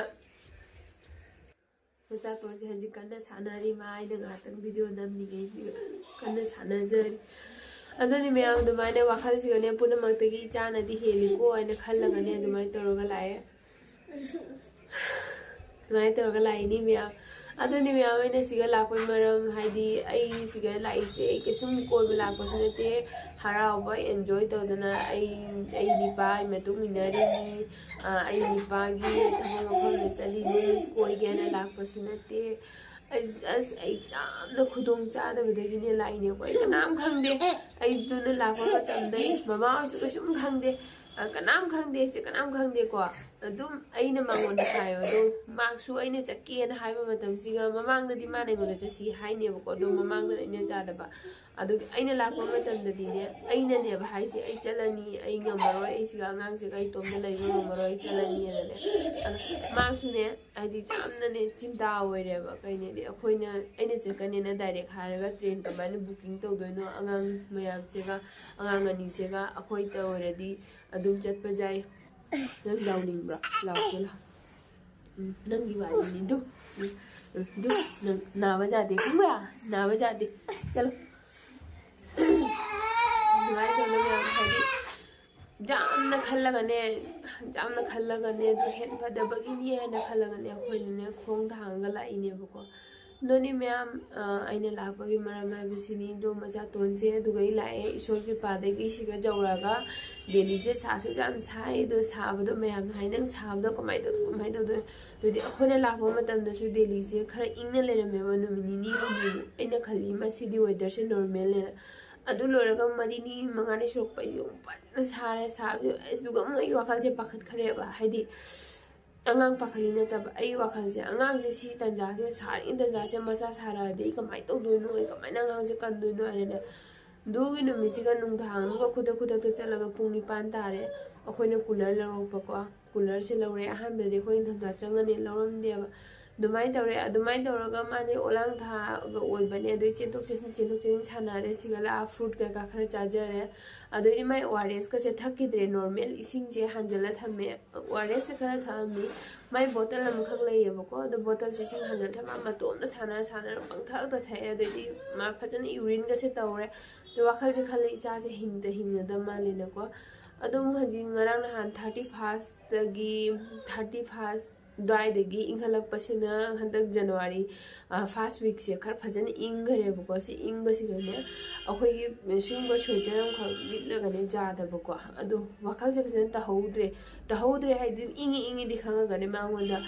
ꯃꯆꯥꯇꯣꯟꯁꯦ ꯍꯧꯖꯤꯛ ꯀꯟꯅ ꯁꯥꯟꯅꯔꯤ ꯃꯥ ꯑꯩꯅ ꯉꯥꯏꯍꯥꯛꯇꯪ ꯚꯤꯗꯤꯑꯣ ꯅꯝꯃꯤꯉꯩ ꯀꯟꯅ ꯁꯥꯟꯅꯖꯔꯤ ꯑꯗꯨꯅꯤ ꯃꯌꯥꯝ ꯑꯗꯨꯃꯥꯏꯅ ꯋꯥꯈꯜꯁꯤꯒꯅꯦ ꯄꯨꯝꯅꯃꯛꯇꯒꯤ ꯏꯆꯥꯅꯗꯤ ꯍꯦꯜꯂꯤꯀꯣ ꯍꯥꯏꯅ ꯈꯜꯂꯒꯅꯦ ꯑꯗꯨꯃꯥꯏꯅ ꯇꯧꯔꯒ ꯂꯥꯛꯑꯦ ꯑꯗꯨꯃꯥꯏꯅ ꯇꯧꯔꯒ ꯂꯥꯛꯏꯅꯤ ꯃꯌꯥꯝ ꯑꯗꯨꯅꯤ ꯃꯌꯥꯝ ꯑꯩꯅ ꯁꯤꯒ ꯂꯥꯛꯄꯒꯤ ꯃꯔꯝ ꯍꯥꯏꯗꯤ ꯑꯩ ꯁꯤꯒ ꯂꯥꯛꯏꯁꯦ ꯑꯩ ꯀꯩꯁꯨꯝ ꯀꯣꯏꯕ ꯂꯥꯛꯄꯁꯨ ꯅꯠꯇꯦ ꯍꯔꯥꯎꯕ ꯑꯦꯟꯖꯣꯏ ꯇꯧꯗꯅ ꯑꯩ ꯅꯤꯄꯥꯒꯤ ꯃꯇꯨꯡ ꯏꯟꯅꯔꯤꯅꯤ ꯑꯩ ꯅꯤꯄꯥꯒꯤ ꯊꯕꯛ ꯃꯐꯝꯗ ꯆꯠꯂꯤꯅꯤ ꯀꯣꯏꯒꯦꯅ ꯂꯥꯛꯄꯁꯨ ꯅꯠꯇꯦ ꯑꯩ ꯌꯥꯝꯅ ꯈꯨꯗꯣꯡ ꯆꯥꯗꯕꯗꯒꯤꯅꯦ ꯂꯥꯛꯏꯅꯦꯀꯣ ꯑꯩ ꯀꯅꯥꯝ ꯈꯪꯗꯦ ꯑꯩꯗꯨꯅ ꯂꯥꯛꯄ ꯃꯇꯝꯗ ꯃꯃꯥ ꯍꯣꯏꯁꯨ ꯀꯩꯁꯨꯝ ꯈꯪꯗꯦ ꯀꯅꯥꯝ ꯈꯪꯗꯦ ꯀꯅꯥꯝ ꯈꯪꯗꯦꯀꯣ ꯑꯗꯨꯝ ꯑꯩꯅ ꯃꯉꯣꯟꯗ ꯍꯥꯏꯌꯣ ꯑꯗꯣ ꯃꯥꯁꯨ ꯑꯩꯅ ꯆꯠꯀꯦꯅ ꯍꯥꯏꯕ ꯃꯇꯝꯁꯤꯒ ꯃꯃꯥꯡꯗꯗꯤ ꯃꯥꯅ ꯑꯩꯉꯣꯟꯗ ꯆꯠꯁꯤ ꯍꯥꯏꯅꯦꯕꯀꯣ ꯑꯗꯣ ꯃꯃꯥꯡꯗꯅ ꯑꯩꯅ ꯆꯥꯗꯕ ꯑꯗꯨꯒꯤ ꯑꯩꯅ ꯂꯥꯛꯄ ꯃꯇꯝꯗꯗꯤꯅꯦ ꯑꯩꯅꯅꯦꯕ ꯍꯥꯏꯁꯦ ꯑꯩ ꯆꯠꯂꯅꯤ ꯑꯩ ꯉꯝꯃꯔꯣꯏ ꯑꯩꯁꯤꯒ ꯑꯉꯥꯡꯁꯤꯒ ꯑꯩ ꯏꯇꯣꯝꯗ ꯂꯩꯕ ꯉꯝꯃꯔꯣꯏ ꯑꯩ ꯆꯠꯂꯅꯤꯅꯅꯦ ꯑꯗꯣ ꯃꯥꯁꯨꯅꯦ ꯍꯥꯏꯗꯤ ꯌꯥꯝꯅꯅꯦ ꯆꯤꯟꯇꯥ ꯑꯣꯏꯔꯦꯕ ꯀꯩꯅꯦꯗꯤ ꯑꯩꯅ ꯆꯠꯀꯅꯤꯅ ꯗꯥꯏꯔꯦꯛ ꯍꯥꯏꯔꯒ ꯇ꯭ꯔꯦꯟ ꯀꯃꯥꯏꯅ ꯕꯨꯛꯀꯤꯡ ꯇꯧꯗꯣꯏꯅꯣ ꯑꯉꯥꯡ ꯃꯌꯥꯝꯁꯤꯒ ꯑꯉꯥꯡ ꯑꯅꯤꯁꯤꯒ ꯑꯩꯈꯣꯏꯇ ꯑꯣꯏꯔꯗꯤ ꯑꯗꯨꯝ ꯆꯠꯄ ꯌꯥꯏ ꯅꯪ ꯌꯥꯎꯅꯤꯡꯕ꯭ꯔꯣ ꯂꯥꯎꯁꯦ ꯂꯥꯎ ꯅꯪꯒꯤ ꯋꯥꯔꯤꯅꯤ ꯅꯪ ꯅꯥꯕ ꯌꯥꯗꯦ ꯈꯪꯕ꯭ꯔꯥ ꯅꯥꯕ ꯌꯥꯗꯦ ꯆꯠꯂꯣ ꯑꯗꯨꯃꯥꯏꯅ ꯇꯧꯅ ꯃꯌꯥꯝ ꯍꯥꯏꯗꯤ ꯌꯥꯝꯅ ꯈꯜꯂꯒꯅꯦ ꯑꯗꯨ ꯍꯦꯟ ꯐꯗꯕꯒꯤꯅꯤ ꯍꯥꯏꯅ ꯈꯜꯂꯒꯅꯦ ꯑꯩꯈꯣꯏꯅꯅꯦ ꯈꯣꯡ ꯊꯥꯡꯉꯒ ꯂꯥꯛꯏꯅꯦꯕꯀꯣ ꯑꯗꯨꯅꯤ ꯃꯌꯥꯝ ꯑꯩꯅ ꯂꯥꯛꯄꯒꯤ ꯃꯔꯝ ꯍꯥꯏꯕꯁꯤꯅꯤ ꯑꯗꯣ ꯃꯆꯥꯇꯣꯟꯁꯦ ꯑꯗꯨꯒ ꯑꯩ ꯂꯥꯛꯑꯦ ꯏꯁꯣꯔ ꯀ꯭ꯔꯤꯄꯥꯗꯒꯤ ꯁꯤꯒ ꯌꯧꯔꯒ ꯗꯦꯜꯂꯤꯁꯦ ꯁꯥꯁꯨ ꯌꯥꯝ ꯁꯥꯏ ꯑꯗꯣ ꯁꯥꯕꯗꯣ ꯃꯌꯥꯝꯅ ꯍꯥꯏ ꯅꯪ ꯁꯥꯕꯗꯣ ꯀꯃꯥꯏꯅ ꯇꯧꯗꯣꯏꯅꯣ ꯑꯗꯨꯗꯤ ꯑꯩꯈꯣꯏꯅ ꯂꯥꯛꯄ ꯃꯇꯝꯗꯁꯨ ꯗꯦꯜꯂꯤꯁꯦ ꯈꯔ ꯏꯪꯅ ꯂꯩꯔꯝꯃꯦꯕ ꯅꯨꯃꯤꯠ ꯅꯤꯅꯤ ꯍꯨꯝꯅꯤ ꯑꯩꯅ ꯈꯜꯂꯤ ꯃꯁꯤꯗꯤ ꯋꯦꯗꯔꯁꯦ ꯅꯣꯔꯃꯦꯜꯅꯦꯅ ꯑꯗꯨ ꯂꯣꯏꯔꯒ ꯃꯔꯤꯅꯤ ꯃꯉꯥꯅꯤ ꯁꯨꯔꯛꯄ ꯑꯩꯁꯦ ꯑꯃꯨꯛ ꯐꯖꯅ ꯁꯥꯔꯦ ꯁꯥꯕꯁꯦ ꯑꯗꯨꯒ ꯑꯃꯨꯛ ꯑꯩꯒꯤ ꯋꯥꯈꯜꯁꯦ ꯄꯥꯈꯠꯈ꯭ꯔꯦꯕ ꯍꯥꯏꯗꯤ ꯑꯉꯥꯡ ꯄꯥꯈꯠꯂꯤ ꯅꯠꯇꯕ ꯑꯩ ꯋꯥꯈꯜꯁꯦ ꯑꯉꯥꯡꯁꯦ ꯁꯤ ꯇꯟꯖꯥꯁꯦ ꯁꯥꯔꯤꯉꯩ ꯇꯟꯖꯥꯁꯦ ꯃꯆꯥ ꯁꯥꯔꯛꯑꯗꯤ ꯑꯩ ꯀꯃꯥꯏꯅ ꯇꯧꯗꯣꯏꯅꯣ ꯑꯩ ꯀꯃꯥꯏꯅ ꯑꯉꯥꯡꯁꯦ ꯀꯟꯗꯣꯏꯅꯣ ꯍꯥꯏꯅꯅꯦ ꯑꯗꯨꯒꯤ ꯅꯨꯃꯤꯠꯁꯤꯒ ꯅꯨꯡꯗꯥꯡꯗꯨꯒ ꯈꯨꯗꯛꯇ ꯆꯠꯂꯒ ꯄꯨꯡ 9 ꯇꯥꯔꯦ ꯑꯩꯈꯣꯏꯅ ꯀꯨꯂꯔ ꯂꯧꯔꯛꯄꯀꯣ ꯀꯨꯂꯔꯁꯦ ꯂꯧꯔꯦ ꯑꯍꯥꯟꯕꯗꯗꯤ ꯑꯩꯈꯣꯏ ꯏꯪꯊꯝꯊꯥ ꯆꯪꯉꯅꯤ ꯂꯧꯔꯝꯗꯦꯕ ꯑꯗꯨꯃꯥꯏꯅ ꯇꯧꯔꯒ ꯃꯥꯅꯦ ꯑꯣꯂꯥꯡ ꯊꯥꯒ ꯑꯣꯏꯕꯅꯦ ꯑꯗꯨꯏ ꯆꯦꯟꯊꯣꯛ ꯆꯦꯟꯁꯤꯟ ꯁꯥꯟꯅꯔꯦ ꯁꯤꯒ ꯂꯥꯛꯑ ꯐ꯭ꯔꯨꯠ ꯀꯩꯀꯥ ꯈꯔ ꯆꯥꯖꯔꯦ ꯑꯗꯩꯗꯤ ꯃꯥꯏ ORS ꯀꯁꯦ ꯊꯛꯈꯤꯗ꯭ꯔꯦ ꯅꯣꯔꯃꯦꯜ ꯏꯁꯤꯡꯁꯦ ꯍꯥꯟꯖꯜꯂ ꯊꯝꯃꯦ ORS ꯁꯦ ꯈꯔ ꯊꯛꯑꯝꯃꯤ ꯃꯥꯏ ꯕꯣꯇꯜ ꯑꯃꯈꯛ ꯂꯩꯌꯦꯕꯀꯣ ꯑꯗꯣ ꯕꯣꯇꯜꯁꯦ ꯏꯁꯤꯡ ꯍꯥꯟꯖꯜꯂ ꯊꯝꯃ ꯃꯇꯣꯝꯗ ꯁꯥꯟꯅꯔ ꯄꯪꯊꯛꯇ ꯊꯛꯑꯦ ꯑꯗꯩꯗꯤ ꯃꯥ ꯐꯖꯅ ꯌꯨꯔꯤꯟꯒꯁꯦ ꯇꯧꯔꯦ ꯑꯗꯣ ꯋꯥꯈꯜꯁꯦ ꯈꯜꯂꯦ ꯏꯆꯥꯁꯦ ꯍꯤꯡꯒꯗꯕ ꯃꯥꯜꯂꯦꯅꯀꯣ ꯑꯗꯨꯝ ꯍꯧꯖꯤꯛ ꯉꯔꯥꯡ ꯅꯍꯥꯟ 31st ꯑꯗꯨꯋꯥꯏꯗꯒꯤ ꯏꯪꯈꯠꯂꯛꯄꯁꯤꯅ ꯍꯟꯗꯛ ꯖꯅꯋꯥꯔꯤ ꯐꯥꯔꯁ ꯋꯤꯛꯁꯦ ꯈꯔ ꯐꯖꯅ ꯏꯪꯈꯔꯦꯕꯀꯣ ꯁꯤ ꯏꯪꯕꯁꯤꯒꯅꯦ ꯑꯩꯈꯣꯏꯒꯤ ꯁꯤꯒꯨꯝꯕ ꯁ꯭ꯋꯦꯇꯔ ꯑꯃꯈꯛ ꯂꯤꯠꯂꯒꯅꯦ ꯌꯥꯗꯕꯀꯣ ꯑꯗꯣ ꯋꯥꯈꯜꯁꯦ ꯐꯖꯅ ꯇꯥꯍꯧꯗ꯭ꯔꯦ ꯍꯥꯏꯗꯤ ꯏꯪꯉꯤꯗꯤ ꯈꯪꯉꯒꯅꯦ ꯃꯉꯣꯟꯗ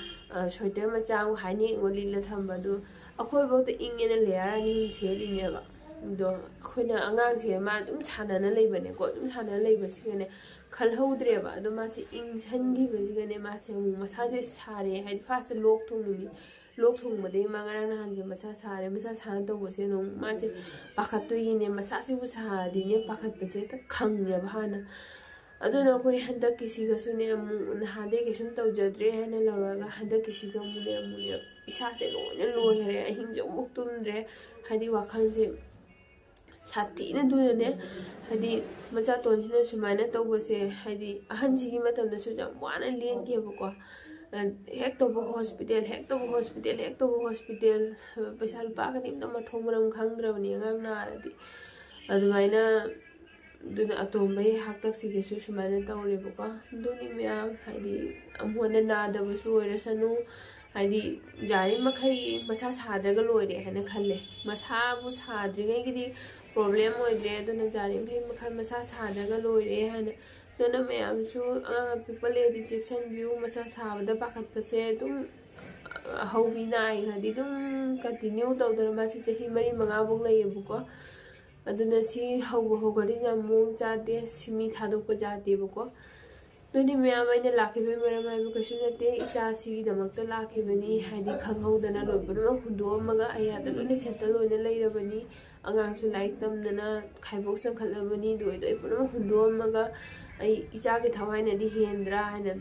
ꯁ꯭ꯋꯦꯇꯔ ꯃꯆꯥ ꯑꯃ ꯍꯥꯏꯅꯦꯛ ꯂꯤꯠꯂ ꯊꯝꯕ ꯑꯗꯣ ꯑꯩꯈꯣꯏꯐꯥꯎꯗ ꯏꯪꯉꯦꯅ ꯂꯦꯌꯔ 2 ꯁꯦꯠꯂꯤꯅꯦꯕ ꯑꯗꯣ ꯑꯩꯈꯣꯏꯅ ꯑꯉꯥꯡꯁꯦ ꯃꯥ ꯑꯗꯨꯝ ꯁꯥꯟꯅꯅ ꯂꯩꯕꯅꯦꯀꯣ ꯑꯗꯨꯝ ꯁꯥꯟꯅꯅ ꯂꯩꯕꯁꯤꯒꯅꯦ ꯈꯜꯍꯧꯗ꯭ꯔꯦꯕ ꯑꯗꯣ 마ꯁꯤ ꯏꯪꯁꯟꯈꯤꯕꯁꯤꯒꯅꯦ ꯃꯥꯁꯦ ꯑꯃꯨꯛ ꯃꯁꯥꯁꯦ ꯁꯥꯔꯦ ꯍꯥꯏꯗꯤ ꯐꯥꯔꯁꯇ ꯂꯣꯛ ꯊꯨꯡꯕꯗꯒꯤ ꯃꯥ ꯉꯔꯥꯡ ꯅꯍꯥꯟꯁꯦ ꯃꯁꯥ ꯁꯥꯔꯦ ꯃꯁꯥ ꯁꯥꯅ ꯇꯧꯕꯁꯦ ꯑꯗꯨꯝ ꯃꯥꯁꯦ ꯄꯥꯈꯠꯇꯣꯏꯒꯤꯅꯦ ꯃꯁꯥꯁꯤꯕꯨ ꯁꯥꯔꯗꯤꯅꯦ ꯄꯥꯈꯠꯄꯁꯦ ꯍꯦꯛꯇ ꯈꯪꯉꯦꯕ ꯍꯥꯟꯅ ꯑꯗꯨꯅ ꯑꯩꯈꯣꯏ ꯍꯟꯗꯛꯀꯤꯁꯤꯒꯁꯨꯅꯦ ꯑꯃꯨꯛ ꯅꯍꯥꯟꯗꯩ ꯀꯩꯁꯨꯝ ꯇꯧꯖꯗ꯭ꯔꯦ ꯍꯥꯏꯅ ꯂꯧꯔꯒ ꯍꯟꯗꯛꯀꯤꯁꯤꯒ ꯑꯃꯨꯛꯅꯦ ꯏꯁꯥꯁꯦ ꯂꯣꯏꯅ ꯂꯣꯏꯈꯔꯦ ꯑꯍꯤꯡꯁꯨ ꯑꯃꯨꯛ ꯇꯨꯝꯗ꯭ꯔꯦ ꯍꯥꯏꯗꯤ ꯋꯥꯈꯜꯁꯦ ꯁꯥꯊꯤꯅ ꯑꯗꯨꯅꯅꯦ ꯍꯥꯏꯗꯤ ꯃꯆꯥꯇꯣꯟꯁꯤꯅ ꯁꯨꯃꯥꯏꯅ ꯇꯧꯕꯁꯦ ꯍꯥꯏꯗꯤ ꯑꯍꯟꯁꯤꯒꯤ ꯃꯇꯝꯗꯁꯨ ꯌꯥꯝ ꯋꯥꯅ ꯂꯦꯟꯈꯤꯕꯀꯣ ꯍꯦꯛ ꯇꯧꯕ ꯍꯣꯁꯄꯤꯇꯥꯜ ꯄꯩꯁꯥ ꯂꯨꯄꯥꯒꯗꯤ ꯑꯝꯇ ꯃꯊꯣꯡ ꯃꯔꯝ ꯈꯪꯗ꯭ꯔꯕꯅꯤ ꯑꯉꯥꯡ ꯅꯥꯔꯗꯤ ꯑꯗꯨꯃꯥꯏꯅ ꯑꯗꯨꯅ ꯑꯇꯣꯝꯕꯒꯤ ꯍꯥꯛꯇꯛꯁꯤꯒꯁꯨ ꯁꯨꯃꯥꯏꯅ ꯇꯧꯔꯦꯕꯀꯣ ꯑꯗꯨꯅꯤ ꯃꯌꯥꯝ ꯍꯥꯏꯗꯤ ꯑꯃꯨꯛ ꯍꯟꯅ ꯅꯥꯗꯕꯁꯨ ꯑꯣꯏꯔꯁꯅꯨ ꯍꯥꯏꯗꯤ ꯌꯥꯔꯤꯃꯈꯩ ꯃꯁꯥ ꯁꯥꯗ꯭ꯔꯒ ꯂꯣꯏꯔꯦ ꯍꯥꯏꯅ ꯈꯜꯂꯦ ꯃꯁꯥꯕꯨ ꯁꯥꯗ꯭ꯔꯤꯉꯩꯒꯤꯗꯤ ꯄ꯭ꯔꯣꯕ꯭ꯂꯦꯝ ꯑꯣꯏꯗ꯭ꯔꯦ ꯑꯗꯨꯅ ꯌꯥꯔꯤꯃꯈꯩ ꯃꯁꯥ ꯁꯥꯗ꯭ꯔꯒ ꯂꯣꯏꯔꯦ ꯍꯥꯏꯅ ꯑꯗꯨꯅ ꯃꯌꯥꯝꯁꯨ ꯑꯉꯥꯡ ꯑꯄꯤꯛꯄ ꯂꯩꯔꯗꯤ ꯆꯦꯛꯁꯤꯟꯕꯤꯌꯨ ꯃꯁꯥ ꯁꯥꯕꯗ ꯄꯥꯈꯠꯄꯁꯦ ꯑꯗꯨꯝ ꯍꯧꯕꯤ ꯅꯥꯏꯈ꯭ꯔꯗꯤ ꯑꯗꯨꯝ ꯀꯟꯇꯤꯅ꯭ꯌꯨ ꯇꯧꯗꯅ ꯃꯥꯁꯤ ꯆꯍꯤ 4-5ꯐꯥꯎ ꯂꯩꯌꯦꯕꯀꯣ ꯑꯗꯨꯅ ꯁꯤ ꯍꯧꯈ꯭ꯔꯗꯤ ꯌꯥꯝ ꯃꯑꯣꯡ ꯆꯥꯗꯦ ꯁꯤ ꯃꯤ ꯊꯥꯗꯣꯛꯄ ꯌꯥꯗꯦꯕꯀꯣ ꯑꯗꯨꯅꯤ ꯃꯌꯥꯝ ꯑꯩꯅ ꯂꯥꯛꯈꯤꯕꯒꯤ ꯃꯔꯝ ꯍꯥꯏꯕꯨ ꯀꯩꯁꯨ ꯅꯠꯇꯦ ꯏꯆꯥꯁꯤꯒꯤꯗꯃꯛꯇ ꯂꯥꯛꯈꯤꯕꯅꯤ ꯍꯥꯏꯗꯤ ꯈꯪꯍꯧꯗꯅ ꯂꯣꯏ ꯄꯨꯝꯅꯃꯛ ꯍꯨꯟꯗꯣꯛꯑꯝꯃꯒ ꯑꯩ ꯑꯥꯗ ꯂꯣꯏꯅ ꯁꯦꯇꯜ ꯑꯣꯏꯅ ꯂꯩꯔꯕꯅꯤ ꯑꯉꯥꯡꯁꯨ ꯂꯥꯏꯔꯤꯛ ꯇꯝꯗꯅ ꯈꯥꯏꯕꯣꯛ ꯆꯟꯈꯠꯂꯕꯅꯤ ꯑꯗꯨ ꯑꯩ ꯄꯨꯝꯅꯃꯛ ꯍꯨꯟꯗꯣꯛꯑꯝꯃꯒ ꯑꯩ ꯏꯆꯥꯒꯤ ꯊꯋꯥꯏꯅꯗꯤ ꯍꯦꯟꯗ꯭ꯔꯥ ꯍꯥꯏꯅ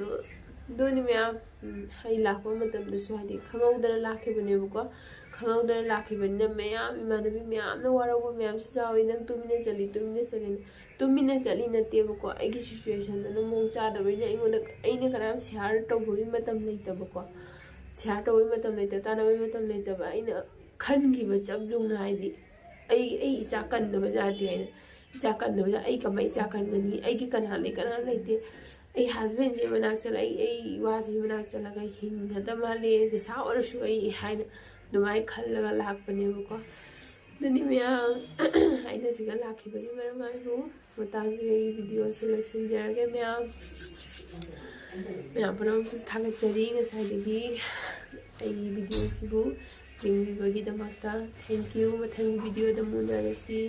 ꯑꯗꯨꯅꯤ ꯃꯌꯥꯝ ꯑꯩ ꯂꯥꯛꯄ ꯃꯇꯝꯗꯁꯨ ꯍꯥꯏꯗꯤ ꯈꯪꯍꯧꯗꯅ ꯂꯥꯛꯈꯤꯕꯅꯦꯕꯀꯣ ꯈꯪꯍꯧꯗꯅ ꯂꯥꯛꯈꯤꯕꯅꯤꯅ ꯃꯌꯥꯝ ꯏꯃꯥꯟꯅꯕꯤ ꯃꯌꯥꯝꯅ ꯋꯥꯔꯧꯕ ꯃꯌꯥꯝꯁꯨ ꯌꯥꯎꯏ ꯅꯪ ꯇꯨꯃꯤꯟꯅ ꯆꯠꯂꯤ ꯅꯠꯇꯦꯕꯀꯣ ꯑꯩꯒꯤ ꯁꯤꯆꯨꯋꯦꯁꯟꯗꯨꯅ ꯃꯑꯣꯡ ꯆꯥꯗꯕꯅꯤꯅ ꯑꯩꯅ ꯀꯅꯥꯝ ꯁꯤꯌꯥꯔ ꯇꯧꯕꯒꯤ ꯃꯇꯝ ꯂꯩꯇꯕꯀꯣ ꯁꯤꯌꯥꯔ ꯇꯧꯕꯒꯤ ꯃꯇꯝ ꯂꯩꯇꯕ ꯇꯥꯟꯅꯕꯒꯤ ꯃꯇꯝ ꯂꯩꯇꯕ ꯑꯩꯅ ꯈꯟꯈꯤꯕ ꯆꯞ ꯌꯨꯡꯅ ꯍꯥꯏꯗꯤ ꯑꯩ ꯏꯆꯥ ꯀꯟꯗꯕ ꯌꯥꯗꯦ ꯍꯥꯏꯅ ꯏꯆꯥ ꯀꯟꯗꯕ ꯑꯩ ꯀꯃꯥꯏꯅ ꯏꯆꯥ ꯀꯟꯒꯅꯤ ꯑꯩꯒꯤ ꯀꯅꯥ ꯂꯩꯇꯦ ꯑꯩ ꯍꯁꯕꯦꯟꯁꯦ ꯃꯅꯥꯛ ꯆꯠꯂ ꯑꯩ ꯏꯋꯥꯁꯦ ꯃꯅꯥꯛ ꯆꯠꯂꯒ ꯍꯤꯡꯒꯗꯕ ꯃꯥꯜꯂꯦ ꯗꯁꯥ ꯑꯣꯏꯔꯁꯨ ꯑꯩ ꯍꯥꯏꯅ ꯑꯗꯨꯃꯥꯏꯅ ꯈꯜꯂꯒ ꯂꯥꯛꯄꯅꯦꯕꯀꯣ ꯑꯗꯨꯅꯤ ꯃꯌꯥꯝ ꯑꯩꯅ ꯁꯤꯒ ꯂꯥꯛꯈꯤꯕꯒꯤ ꯃꯔꯝ ꯍꯥꯏꯕꯨ ꯃꯇꯥꯡꯁꯤꯒ ꯑꯩ ꯚꯤꯗꯤꯑꯣꯁꯦ ꯂꯣꯏꯁꯤꯟꯖꯔꯒꯦ ꯃꯌꯥꯝ ꯄꯨꯝꯅꯃꯛꯁꯨ ꯊꯥꯒꯠꯆꯔꯤ ꯉꯁꯥꯏꯗꯒꯤ ꯑꯩꯒꯤ ꯚꯤꯗꯤꯑꯣꯁꯤꯕꯨ ꯌꯦꯡꯕꯤꯕꯒꯤꯗꯃꯛꯇ ꯊꯦꯡꯛ ꯌꯨ ꯃꯊꯪꯒꯤ ꯚꯤꯗꯤꯑꯣꯗ ꯎꯅꯔꯁꯤ